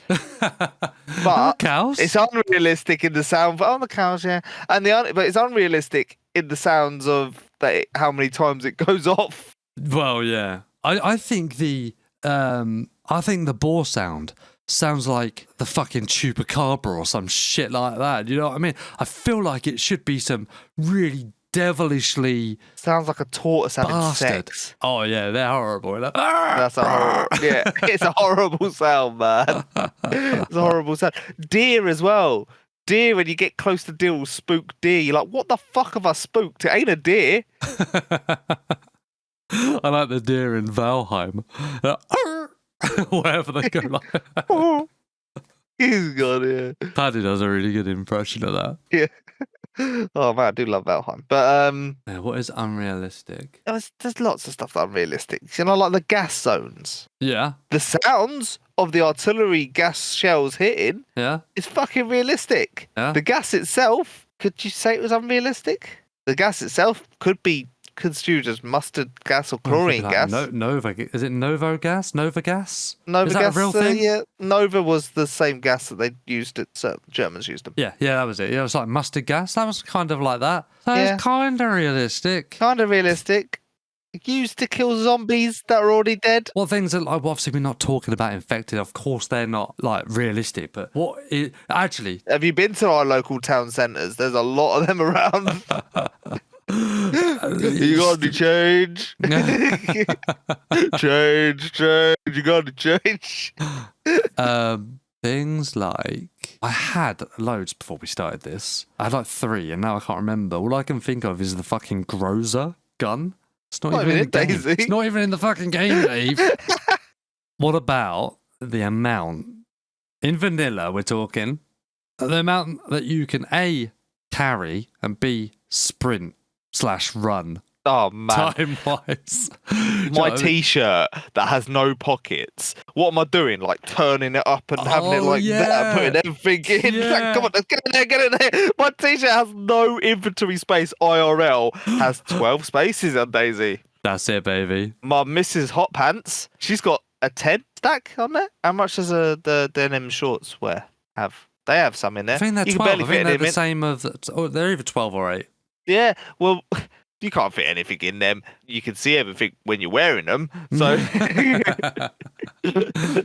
But cows? It's unrealistic in the sound. Oh, the cows, yeah. But it's unrealistic in the sounds of how many times it goes off. Well, yeah. I think the boar sound sounds like the fucking chupacabra or some shit like that. You know what I mean? I feel like it should be some really devilishly... Sounds like a tortoise having bastard. Sex. Oh, yeah, they're horrible. That's a horrible... Yeah, it's a horrible sound, man. It's a horrible sound. Deer as well. Deer, when you get close to deer, will spook deer. You're like, what the fuck have I spooked? It ain't a deer. I like the deer in Valheim. Wherever they go like... He's got it. Yeah. Paddy does a really good impression of that. Yeah. Oh man, I do love Valheim. But yeah, what is unrealistic? There's lots of stuff that's unrealistic. Like the gas zones. Yeah. The sounds of the artillery gas shells hitting. Yeah. It's fucking realistic. Yeah. The gas itself, could you say it was unrealistic? The gas itself could be construed as mustard gas or I think chlorine like gas. Nova. Is it Novo gas? Nova gas? Nova Is that gas, a real thing? yeah. Nova was the same gas that they used at Germans used them. Yeah, that was it. Yeah, it was like mustard gas. That was kind of like that. So Yeah. it's kind of realistic. Kind of realistic. Used to kill zombies that are already dead. What things are like? Well, obviously, we're not talking about infected. Of course, they're not like realistic. But actually? Have you been to our local town centres? There's a lot of them around. You got any change? change. You got any change? Things like I had loads before we started this. I had like 3, and now I can't remember. All I can think of is the fucking Groza gun. It's not even in the game. DayZ. It's not even in the fucking game, Dave. What about the amount in vanilla? We're talking the amount that you can A, carry, and B, sprint/run. Oh man, time-wise. My T-shirt that has no pockets. What am I doing? Like turning it up and having it like that, putting everything in. Yeah. Like, come on, let's get in there. My T-shirt has no inventory space. IRL has 12 spaces on DayZ. That's it, baby. My Mrs. Hot Pants, she's got a 10 stack on there. How much does the denim shorts have? They have some in there. I think they're you 12. Can barely I think fit they're them the same of. They're either 12 or 8. Yeah, well, you can't fit anything in them. You can see everything when you're wearing them. So,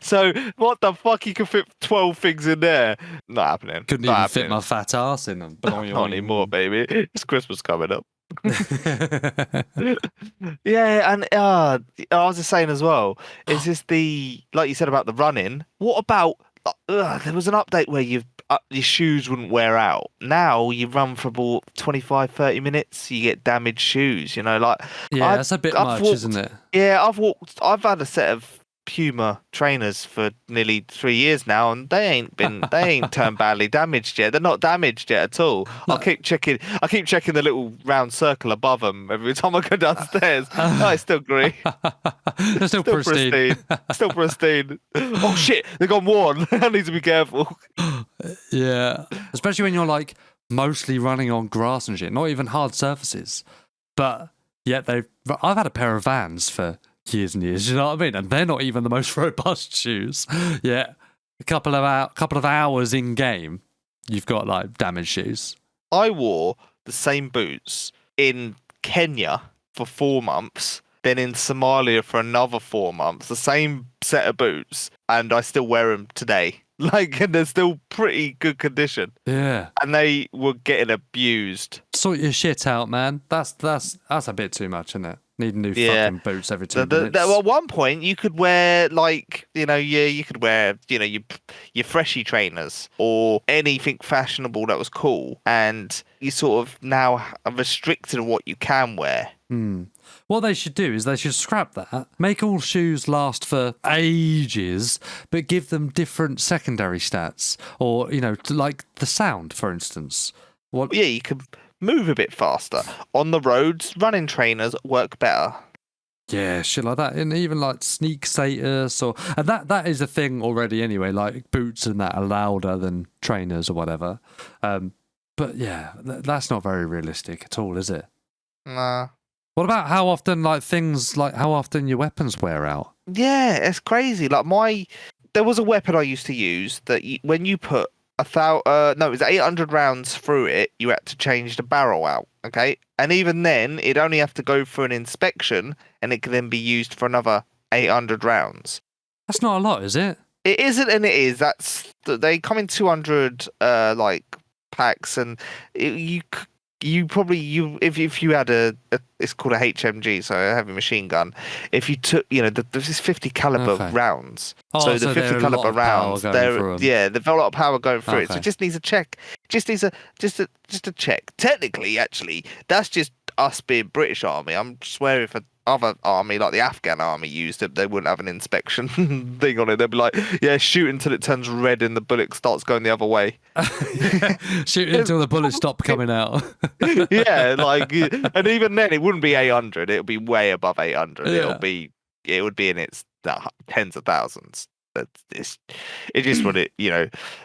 so what the fuck? You can fit 12 things in there? Not happening. Couldn't Not even happening. fit my fat ass in them. Not anymore, baby. It's Christmas coming up. Yeah, and I was just saying as well, is this like you said about the running? What about there was an update where your shoes wouldn't wear out. Now you run for about 25, 30 minutes, you get damaged shoes. You know, like that's a bit much, isn't it? Yeah, I've had a set of Puma trainers for nearly 3 years now, and they ain't turned badly damaged yet. They're not damaged yet at all. No. I keep checking the little round circle above them every time I go downstairs. It's still green. They're still pristine. Still pristine. Oh shit, they've gone worn. I need to be careful. Yeah, especially when you're like mostly running on grass and shit, not even hard surfaces. But yet I've had a pair of Vans for years and years, you know what I mean? And they're not even the most robust shoes. Yeah, a couple of hours in game, you've got like damaged shoes. I wore the same boots in Kenya for 4 months, then in Somalia for another 4 months. The same set of boots, and I still wear them today. Like, and they're still pretty good condition. Yeah, and they were getting abused. Sort your shit out, man. That's a bit too much, isn't it? Need new fucking boots every 2 minutes. At one point, you could wear you could wear your freshie trainers or anything fashionable that was cool, and you sort of now are restricted on what you can wear. What they should do is they should scrap that, make all shoes last for ages, but give them different secondary stats, or like the sound, for instance. Yeah, you can move a bit faster on the roads. Running trainers work better. Yeah, shit like that, and even like sneak status, and that is a thing already anyway. Like boots and that are louder than trainers or whatever. But yeah, that's not very realistic at all, is it? Nah. What about how often how often your weapons wear out? Yeah, it's crazy. Like there was a weapon I used to use that when you put it was 800 rounds through it, you had to change the barrel out, okay? And even then, it'd only have to go for an inspection, and it can then be used for another 800 rounds. That's not a lot, is it? It isn't, and it is. They come in 200 packs, and if you had it's called a HMG, so a heavy machine gun. If you took, this is 50 caliber rounds. So the 50 caliber rounds, there's a lot of power going through it. So it just needs a check. Just a check. Technically, actually, that's just us being British Army. I'm swearing for other army, like the Afghan army used it, they wouldn't have an inspection thing on it. They'd be like, yeah, shoot until it turns red and the bullet starts going the other way. Shoot until the bullets stop coming out. Yeah, and even then it wouldn't be 800. It would be way above 800. Yeah. It would be in its tens of thousands. It is what it,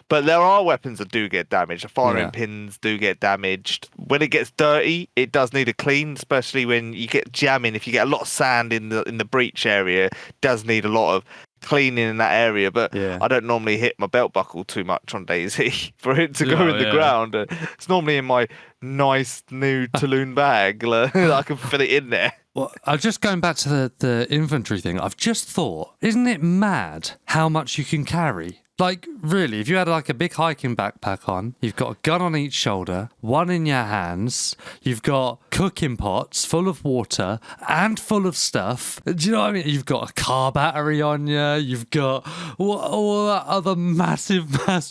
But there are weapons that do get damaged. The firing pins do get damaged. When it gets dirty, it does need a clean, especially when you get jamming. If you get a lot of sand in the breach area, it does need a lot of cleaning in that area. But I don't normally hit my belt buckle too much on DayZ for it to go in the ground. It's normally in my nice new Tulum bag that I can fit it in there. Well, I'm just going back to the inventory thing. I've just thought, isn't it mad how much you can carry? Like, really, if you had like a big hiking backpack on, you've got a gun on each shoulder, one in your hands, you've got cooking pots full of water and full of stuff. Do you know what I mean? You've got a car battery on you, you've got all that other massive a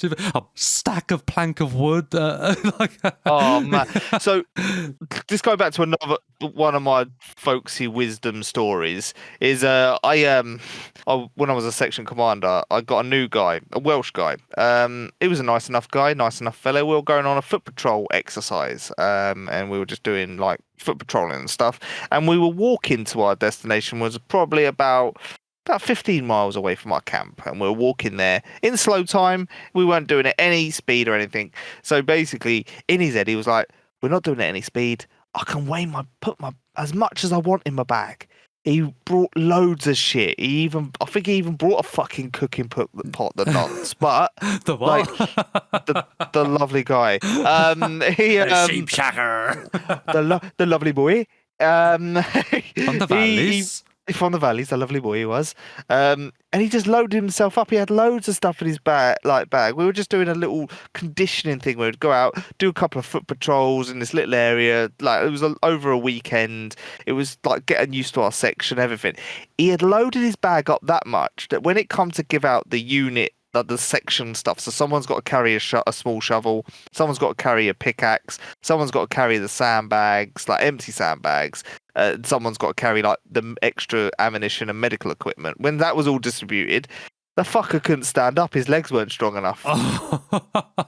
stack of plank of wood. Oh, man. So, just going back to another one of my folksy wisdom stories is when I was a section commander, I got a new guy, a Welsh guy. He was a nice enough guy, nice enough fellow. We were going on a foot patrol exercise, and we were just doing like foot patrolling and stuff. And we were walking to our destination, was probably about 15 miles away from our camp, and we were walking there in slow time. We weren't doing it any speed or anything. So basically, in his head, he was like, "We're not doing it any speed. I can put as much as I want in my bag." He brought loads of shit. I think he even brought a fucking cooking pot that nuts. But the what? Like, the lovely guy. The sheep shacker. The lovely boy. From the valleys. From the valleys, the lovely boy he was. And he just loaded himself up. He had loads of stuff in his bag. We were just doing a little conditioning thing where we'd go out, do a couple of foot patrols in this little area. Like, it was over a weekend. It was like getting used to our section, everything. He had loaded his bag up that much that when it come to give out the unit, like the section stuff, so someone's got to carry a small shovel, someone's got to carry a pickaxe, someone's got to carry the sandbags, like empty sandbags, someone's got to carry like the extra ammunition and medical equipment. When that was all distributed, the fucker couldn't stand up. His legs weren't strong enough.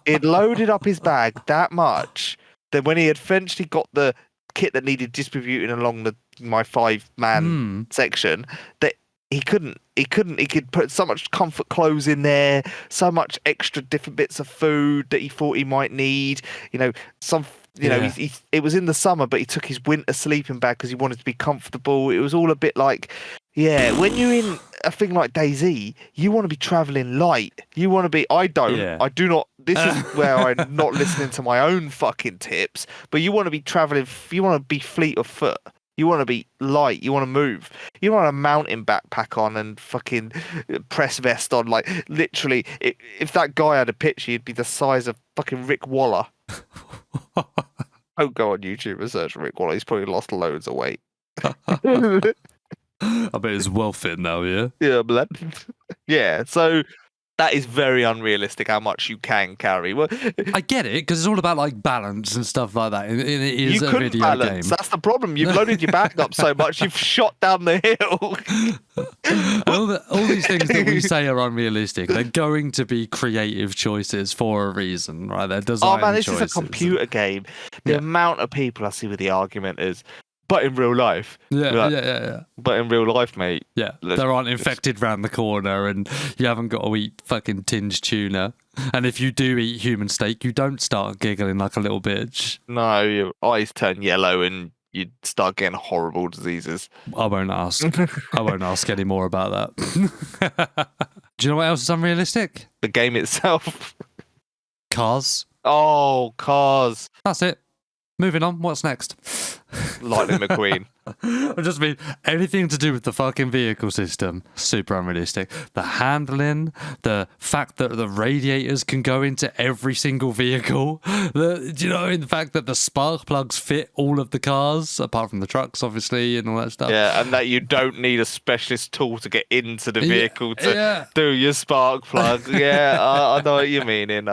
He'd loaded up his bag that much that when he had eventually got the kit that needed distributing along my 5-man section, that he could put so much comfort clothes in there, so much extra different bits of food that he thought he might need. It was in the summer, but he took his winter sleeping bag because he wanted to be comfortable. It was all a bit like, when you're in a thing like DayZ, you want to be traveling light. You want to be, I do not, this is where I'm not listening to my own fucking tips, but you want to be traveling, you want to be fleet of foot. You want to be light. You want to move. You want a mountain backpack on and fucking press vest on. Like, literally, if that guy had a picture, he'd be the size of fucking Rick Waller. Don't go on YouTube and search Rick Waller. He's probably lost loads of weight. I bet he's well fit now, yeah? Yeah, but so that is very unrealistic how much you can carry. Well, I get it, because it's all about like balance and stuff like that. It is a video balance. game. That's the problem. You've loaded your bag up so much, you've shot down the hill. all these things that we say are unrealistic, they're going to be creative choices for a reason, right? They're design this choices. is a computer game. The amount of people I see with the argument is, but in real life. Yeah. But in real life, mate. Yeah, there aren't infected round the corner and you haven't got to eat fucking tinned tuna. And if you do eat human steak, you don't start giggling like a little bitch. No, your eyes turn yellow and you start getting horrible diseases. I won't ask. I won't ask any more about that. Do you know what else is unrealistic? The game itself. Cars. Oh, cars. That's it. Moving on. What's next? Lightning McQueen. I just mean anything to do with the fucking vehicle system. Super unrealistic. The handling, the fact that the radiators can go into every single vehicle. The fact that the spark plugs fit all of the cars, apart from the trucks, obviously, and all that stuff. Yeah, and that you don't need a specialist tool to get into the vehicle to do your spark plug. Yeah, I know what you're meaning.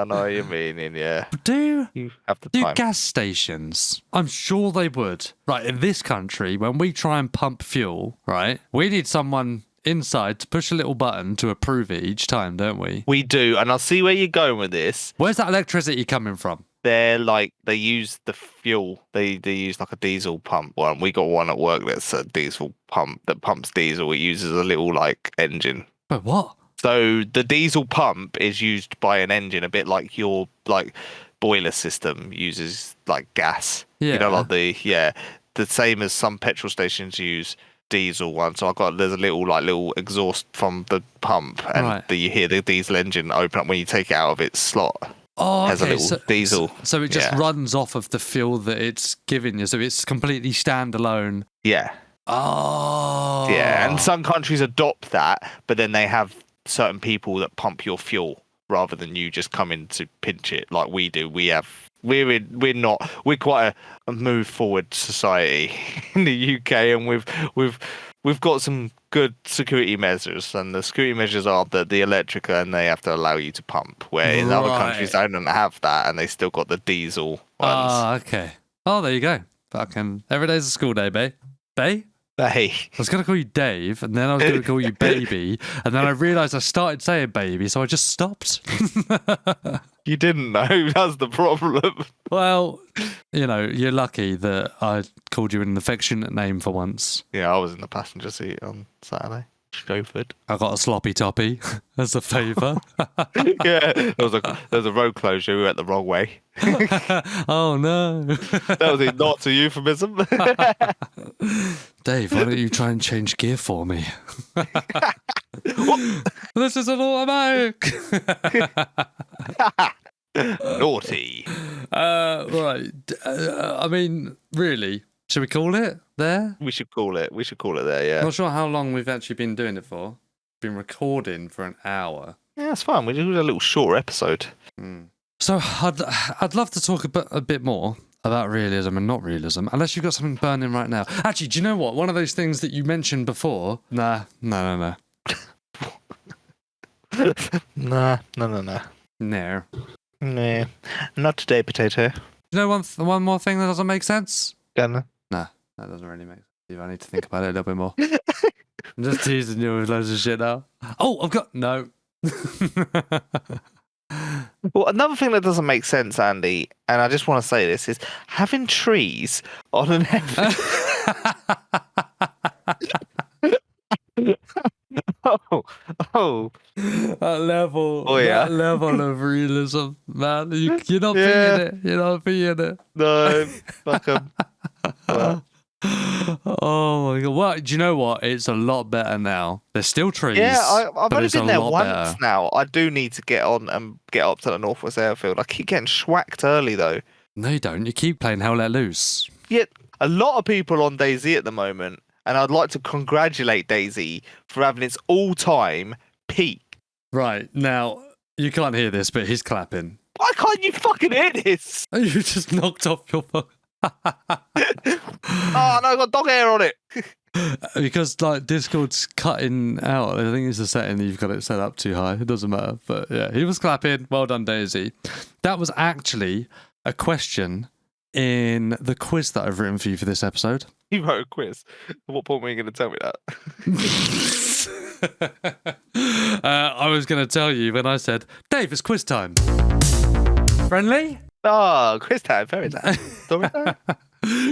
Yeah. Do you have the time? Gas stations? I'm sure they would. Right, in this country, when we try and pump fuel, right, we need someone inside to push a little button to approve it each time, don't we? We do, and I'll see where you're going with this. Where's that electricity coming from? They use the fuel. They use like a diesel pump one. We got one at work that's a diesel pump that pumps diesel. It uses a little like engine. But what? So the diesel pump is used by an engine, a bit like your boiler system uses like gas. Yeah. You know, like the same as some petrol stations use diesel one. So there's a little exhaust from the pump, and you hear the diesel engine open up when you take it out of its slot. Oh, okay. Has a little diesel. So it just runs off of the fuel that it's giving you. So it's completely standalone. Yeah. Oh. Yeah, and some countries adopt that, but then they have certain people that pump your fuel rather than you just coming to pinch it like we do. We're quite a move forward society in the UK, and we've got some good security measures, and the security measures are the Electrica, and they have to allow you to pump, where in other countries they don't have that, and they still got the diesel ones. Oh, okay. Oh, there you go. Fucking every day's a school day, babe. Bay? Hey. I was going to call you Dave, and then I was going to call you Baby, and then I realised I started saying Baby, so I just stopped. You didn't know, that's the problem. Well, you're lucky that I called you an affectionate name for once. Yeah, I was in the passenger seat on Saturday. Chauffeured. I got a sloppy toppy as a favour. Yeah, there was a road closure. We went the wrong way. Oh no! That was not a euphemism. Dave, why don't you try and change gear for me? This is an automatic. Naughty. Right. I mean, really, should we call it there? We should call it there, yeah. I'm not sure how long we've actually been doing it for. Been recording for an hour. Yeah, that's fine. We did a little short episode. So I'd love to talk a bit more about realism and not realism, unless you've got something burning right now. Actually, do you know what? One of those things that you mentioned before. Nah. No. Nah. Not today, potato. You know one more thing that doesn't make sense? Gonna. Nah, that doesn't really make sense. I need to think about it a little bit more. I'm just teasing you with loads of shit now. Oh, I've got... No. Well, another thing that doesn't make sense, Andy, and I just want to say this, is having trees on an That level of realism, man. You're not feeling it. You're not feeling it. No, fuck 'em. Oh my god! Well, do you know what? It's a lot better now. There's still trees. Yeah, I've only been there once better. now. I do need to get on and get up to the Northwest Airfield. I keep getting schwacked early though. No, you don't. You keep playing Hell Let Loose. Yet a lot of people on DayZ at the moment, and I'd like to congratulate DayZ for having its all-time peak. Right now, you can't hear this, but he's clapping. Why can't you fucking hear this? You just knocked off your phone. Oh no, I got dog hair on it. Because Discord's cutting out. I think it's a setting that you've got it set up too high. It doesn't matter. But yeah, he was clapping. Well done, DayZ. That was actually a question in the quiz that I've written for you for this episode. You wrote a quiz. At what point were you going to tell me that? I was going to tell you when I said, Dave, it's quiz time. Friendly? Oh, quiz time. Very nice. Story time.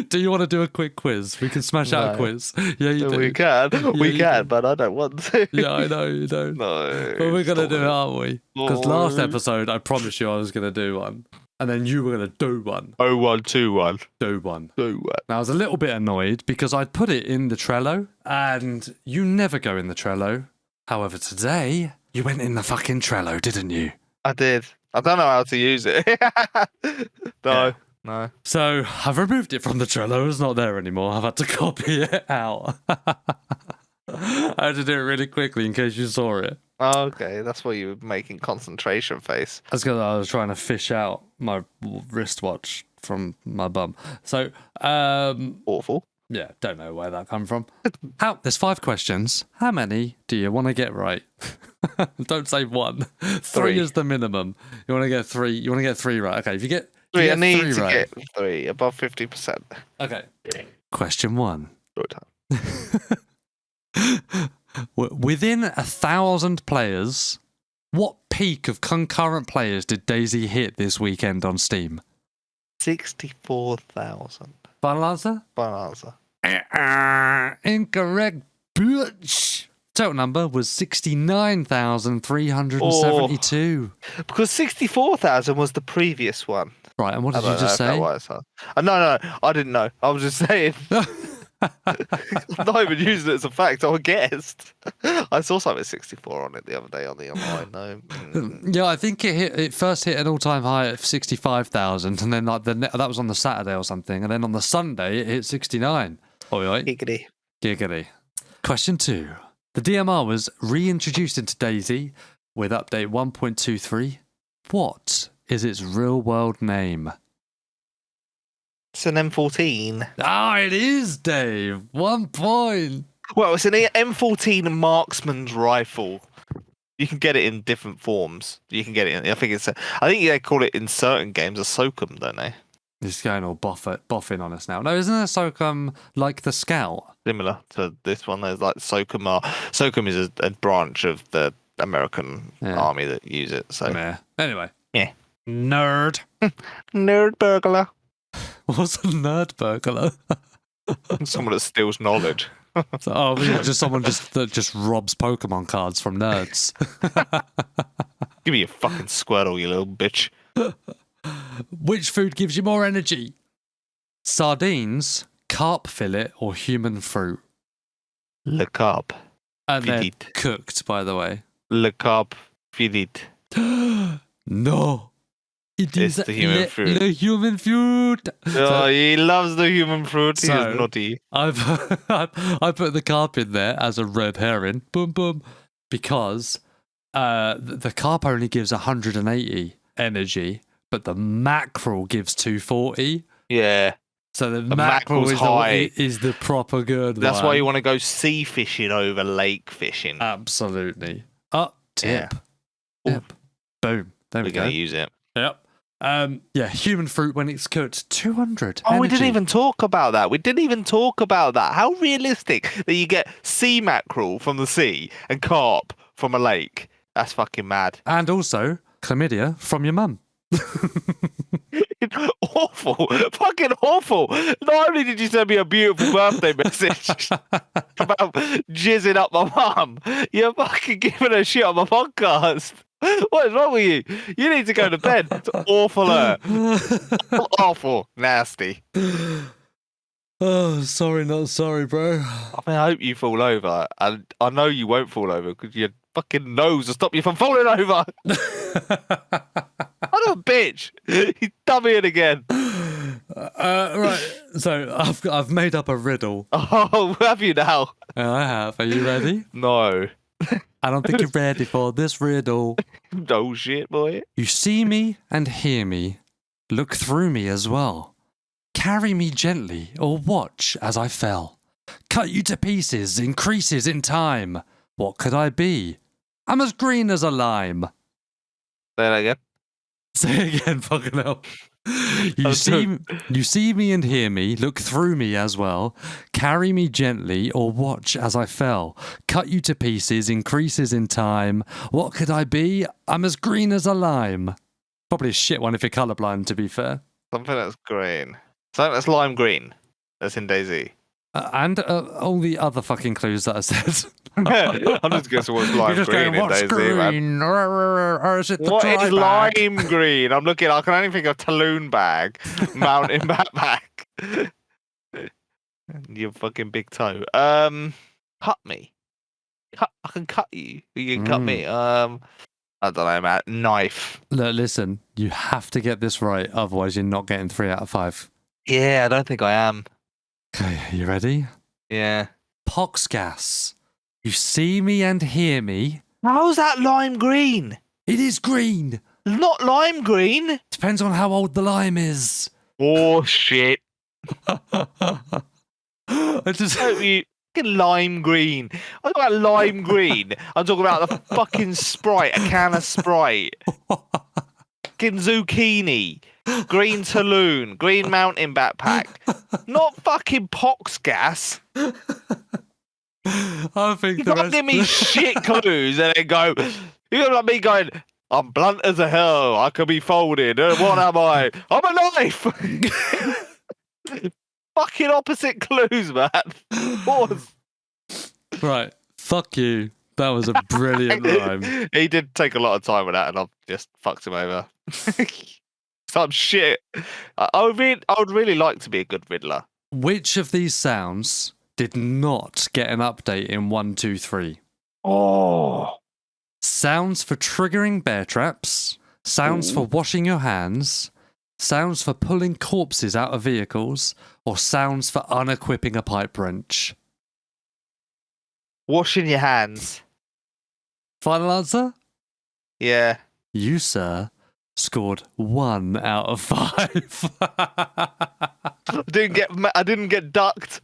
Do you want to do a quick quiz? We can smash out a quiz. Yeah, you do. We can. Yeah, we can, but I don't want to. Yeah, I know you don't. No. But we're going to do it, aren't we? Because last episode, I promised you I was going to do one. And then you were going to do one. 0121. Do one. Do one. Now, I was a little bit annoyed because I'd put it in the Trello, and you never go in the Trello. However, today, you went in the fucking Trello, didn't you? I did. I don't know how to use it. No. So I've removed it from the Trello. It's not there anymore. I've had to copy it out. I had to do it really quickly in case you saw it. Oh, okay, that's why you were making concentration face. That's because I was trying to fish out my wristwatch from my bum. So, awful. Yeah, don't know where that come from. There's 5 questions. How many do you want to get right? Don't say 1. 3 is the minimum. You want to get 3. You want to get 3 right. Okay, if you get 3, I need 3 to right. get 3 above 50%. Okay. Question 1. Short time. Within 1,000 players, what peak of concurrent players did DayZ hit this weekend on Steam? 64,000. Final answer? Final answer. Incorrect, bitch. Total number was 69,372. Because 64,000 was the previous one. Right, and what did you just say? No, I didn't know. I was just saying. I'm not even using it as a fact. I guessed. I saw something 64 on it the other day on the online. No. Yeah, I think it first hit an all-time high of 65,000, and then that was on the Saturday or something, and then on the Sunday it hit 69. All right. Giggity. Question 2. The DMR was reintroduced into DayZ with update 1.23. What is its real-world name? It's an M14. Ah, it is, Dave. 1 point. Well, it's an M14 marksman's rifle. You can get it in different forms. You can get it in. I think they call it in certain games a SOCOM, don't they? He's going all boffing on us now. No, isn't a SOCOM like the Scout? Similar to this one. There's like SOCOM. SOCOM is a branch of the American army that use it. So anyway. Yeah. Nerd. Nerd burglar. What's a nerd burglar? Someone that steals knowledge. Just someone that just robs Pokemon cards from nerds. Give me your fucking Squirtle, you little bitch. Which food gives you more energy? Sardines, carp fillet, or human fruit? Le carp. And they're cooked, by the way. Le carp fillet. No. It is the human fruit. The human fruit. Oh, he loves the human fruit. He's naughty. I put the carp in there as a red herring. Boom, boom. Because the carp only gives 180 energy, but the mackerel gives 240. Yeah. So the mackerel is high. Is the proper good one. That's why you want to go sea fishing over lake fishing. Absolutely. Tip. Yeah. Tip. Boom. There we go. We're going to use it. Yep. Human fruit when it's cooked, 200. Oh, energy. We didn't even talk about that. How realistic that you get sea mackerel from the sea and carp from a lake. That's fucking mad. And also chlamydia from your mum. Awful. Fucking awful. Not only did you send me a beautiful birthday message about jizzing up my mum, you're fucking giving her shit on my podcast. What is wrong with you? You need to go to bed. It's awful. Awful. Nasty. Oh, sorry, not sorry, bro. I mean, I hope you fall over. And I know you won't fall over because your fucking nose will stop you from falling over. What a bitch. He's dummying again. Right. So I've made up a riddle. Oh, have you now? I have. Are you ready? No. I don't think you're ready for this riddle. No shit, boy. You see me and hear me. Look through me as well. Carry me gently or watch as I fell. Cut you to pieces in creases in time. What could I be? I'm as green as a lime. Say that again. Say it again, fucking hell. You see me and hear me, look through me as well. Carry me gently or watch as I fell. Cut you to pieces in creases in time. What could I be? I'm as green as a lime. Probably a shit one if you're colourblind, to be fair. Something that's green. Something that's lime green. That's in DayZ. And all the other fucking clues that I said. I'm just guessing what's lime green in DayZ, man. Or is it the what dry is bag? Lime green? I can only think of Talon bag, mountain backpack. Your fucking big toe. Cut me. I can cut you. You can cut me. I don't know, man. Knife. Look, listen, you have to get this right, otherwise you're not getting 3 out of 5. Yeah, I don't think I am. Okay, you ready? Yeah. Pox gas. You see me and hear me. How's that lime green? It is green. Not lime green. Depends on how old the lime is. Oh, shit. I just hope you fucking lime green. I'm talking about lime green. I'm talking about the fucking Sprite, a can of Sprite. Fucking zucchini. Green Talon. Green mountain backpack. Not fucking pox gas. I think you can't give me shit clues and then go. You're gonna like me going, I'm blunt as a hell. I could be folded. What am I? I'm a knife. Fucking opposite clues, man. Pause. Right. Fuck you. That was a brilliant rhyme. He did take a lot of time with that, and I've just fucked him over. Some shit. I would really like to be a good Riddler. Which of these sounds did not get an update in 1.2.3? Oh. Sounds for triggering bear traps, sounds for washing your hands, sounds for pulling corpses out of vehicles, or sounds for unequipping a pipe wrench? Washing your hands. Final answer? Yeah. You, sir, scored 1 out of 5. I didn't get ducked.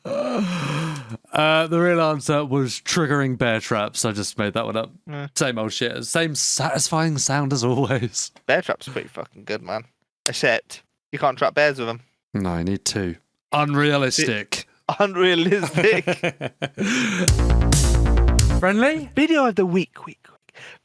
The real answer was triggering bear traps. I just made that one up. Same old shit. Same satisfying sound as always. Bear traps are pretty fucking good, man. Except you can't trap bears with them. No, I need 2. Unrealistic. Unrealistic. Friendly? Video of the week.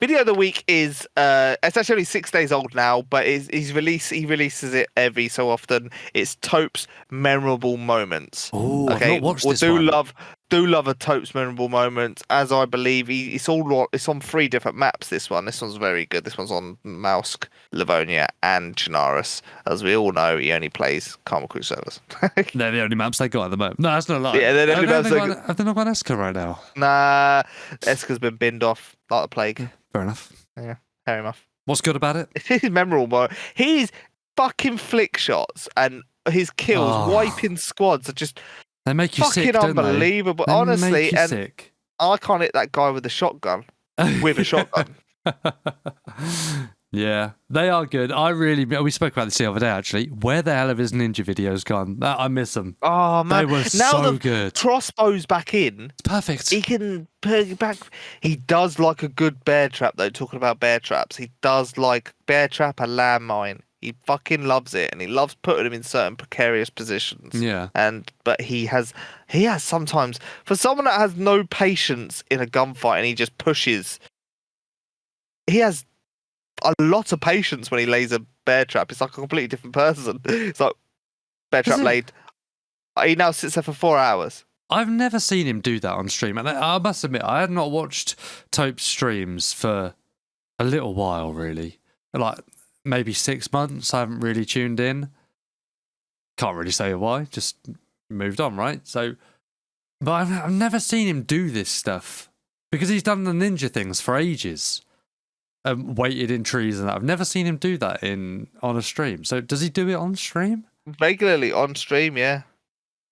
Video of the week is it's actually only 6 days old now, but he releases it every so often. It's Tope's memorable moments. Oh, okay. I've not watched this one. Do love a Tope's memorable moment, as I believe it's on 3 different maps. This one's very good. This one's on Mausk, Livonia, and Chernarus. As we all know, he only plays Karma Crusaders. They're the only maps they got at the moment. No, that's not a lie. Yeah, they're the only maps they got. Have they not got Eska right now? Nah, Eska's been binned off like the plague. Fair enough. Yeah, fair enough. What's good about it? His memorable. His fucking flick shots and his kills, wiping squads are just they make you fucking sick, unbelievable. They honestly, make you and sick. I can't hit that guy with a shotgun. With a shotgun. Yeah, they are good. We spoke about this the other day, actually. Where the hell have his ninja videos gone? I miss them. Oh, man. They were so good. Crossbow's back in. It's perfect. He can put back. He does like a good bear trap, though. Talking about bear traps, he does like bear trap, a landmine. He fucking loves it, and he loves putting them in certain precarious positions. Yeah. But he has sometimes, for someone that has no patience in a gunfight and he just pushes, he has a lot of patience when he lays a bear trap. It's like a completely different person. It's like bear trap laid. He now sits there for 4 hours. I've never seen him do that on stream, and I must admit I had not watched Tope's streams for a little while, really. Like maybe 6 months. I haven't really tuned in. Can't really say why. Just moved on, right? So, but I've never seen him do this stuff because he's done the ninja things for ages. Waited in trees and that. I've never seen him do that on a stream. So does he do it on stream? Regularly on stream, yeah.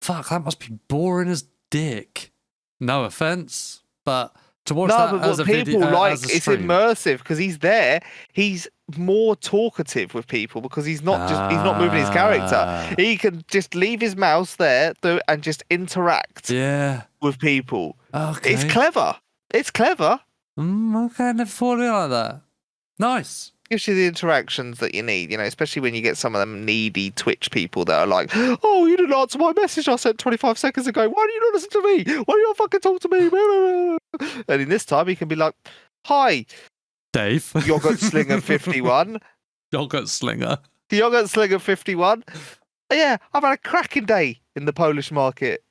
Fuck, that must be boring as dick. No offense, but to watch that but as a video, it's immersive because he's there. He's more talkative with people because he's not moving his character. He can just leave his mouse there and just interact. With people. Okay, it's clever. Okay, I never thought of it like that. Nice. Gives you the interactions that you need, especially when you get some of them needy Twitch people that are like, oh, you didn't answer my message I sent 25 seconds ago. Why do you not listen to me? Why do you not fucking talk to me? And in this time, he can be like, hi, Dave. Yogurt Slinger 51. Yogurt Slinger. Yogurt Slinger 51. Yeah, I've had a cracking day in the Polish market.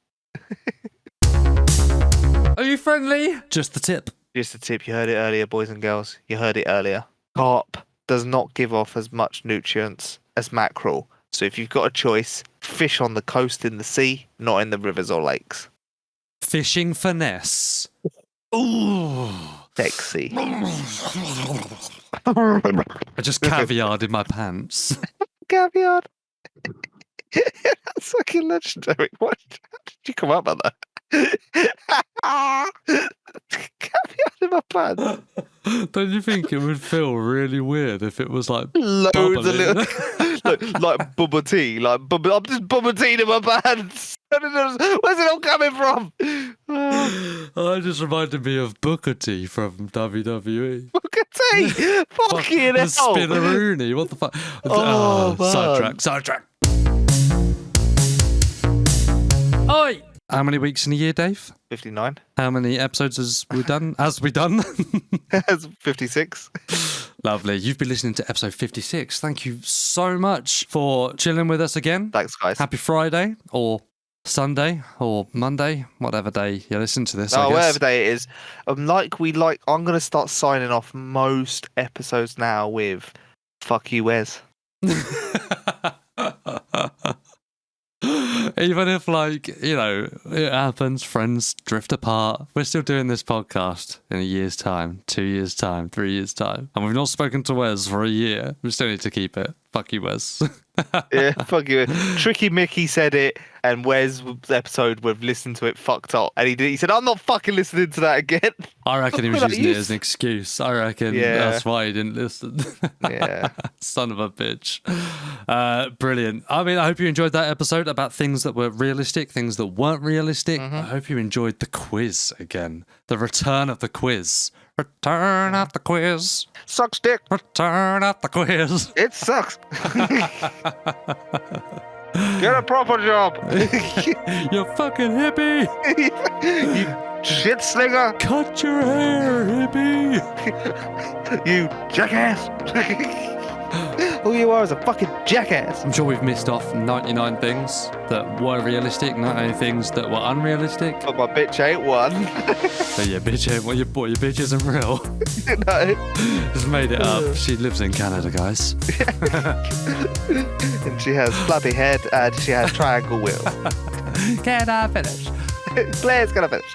Are you friendly? Just the tip. Just a tip, you heard it earlier, boys and girls. You heard it earlier. Carp does not give off as much nutrients as mackerel. So if you've got a choice, fish on the coast in the sea, not in the rivers or lakes. Fishing finesse. Ooh. Sexy. I just caviared in my pants. Caviar. That's fucking legendary. How did you come up with that? Caviar in my pants. Don't you think it would feel really weird if it was like loads bubbling? of little like bubba tea, I'm just bubba tea in my pants. Where's it all coming from? It just reminded me of Booker T from WWE. Booker T, fucking hell, the Spinneroonie. What the fuck? Sidetrack. Oi! How many weeks in a year, Dave? 59. How many episodes has we done? 56. Lovely. You've been listening to episode 56. Thank you so much for chilling with us again. Thanks, guys. Happy Friday or Sunday or Monday, whatever day you listen to this. I guess. Whatever day it is. I'm gonna start signing off most episodes now with "fuck you, Wes." Even if, it happens, friends drift apart, we're still doing this podcast in a year's time, 2 years' time, 3 years' time. And we've not spoken to Wes for a year. We still need to keep it. Fuck you, Wes. Yeah, fuck you. Tricky Mickey said it, and Wes' episode, we've listened to it fucked up. And he said, I'm not fucking listening to that again. I reckon he was using it as an excuse. I reckon that's why he didn't listen. Yeah. Son of a bitch. Brilliant. I mean, I hope you enjoyed that episode about things that were realistic, things that weren't realistic. I hope you enjoyed the quiz again. The return of the quiz. Return of the quiz. Sucks dick. Return of the quiz. It sucks. Get a proper job. You fucking hippie. You shit slinger. Cut your hair, hippie. You jackass. All you are is a fucking jackass. I'm sure we've missed off 99 things that were realistic, 99 things that were unrealistic. But my bitch ain't one. So yeah, bitch ain't what your bitch isn't real. No. Just made it up. She lives in Canada, guys. And she has fluffy head and she has triangle wheel. Can I finish? Blair's gonna finish.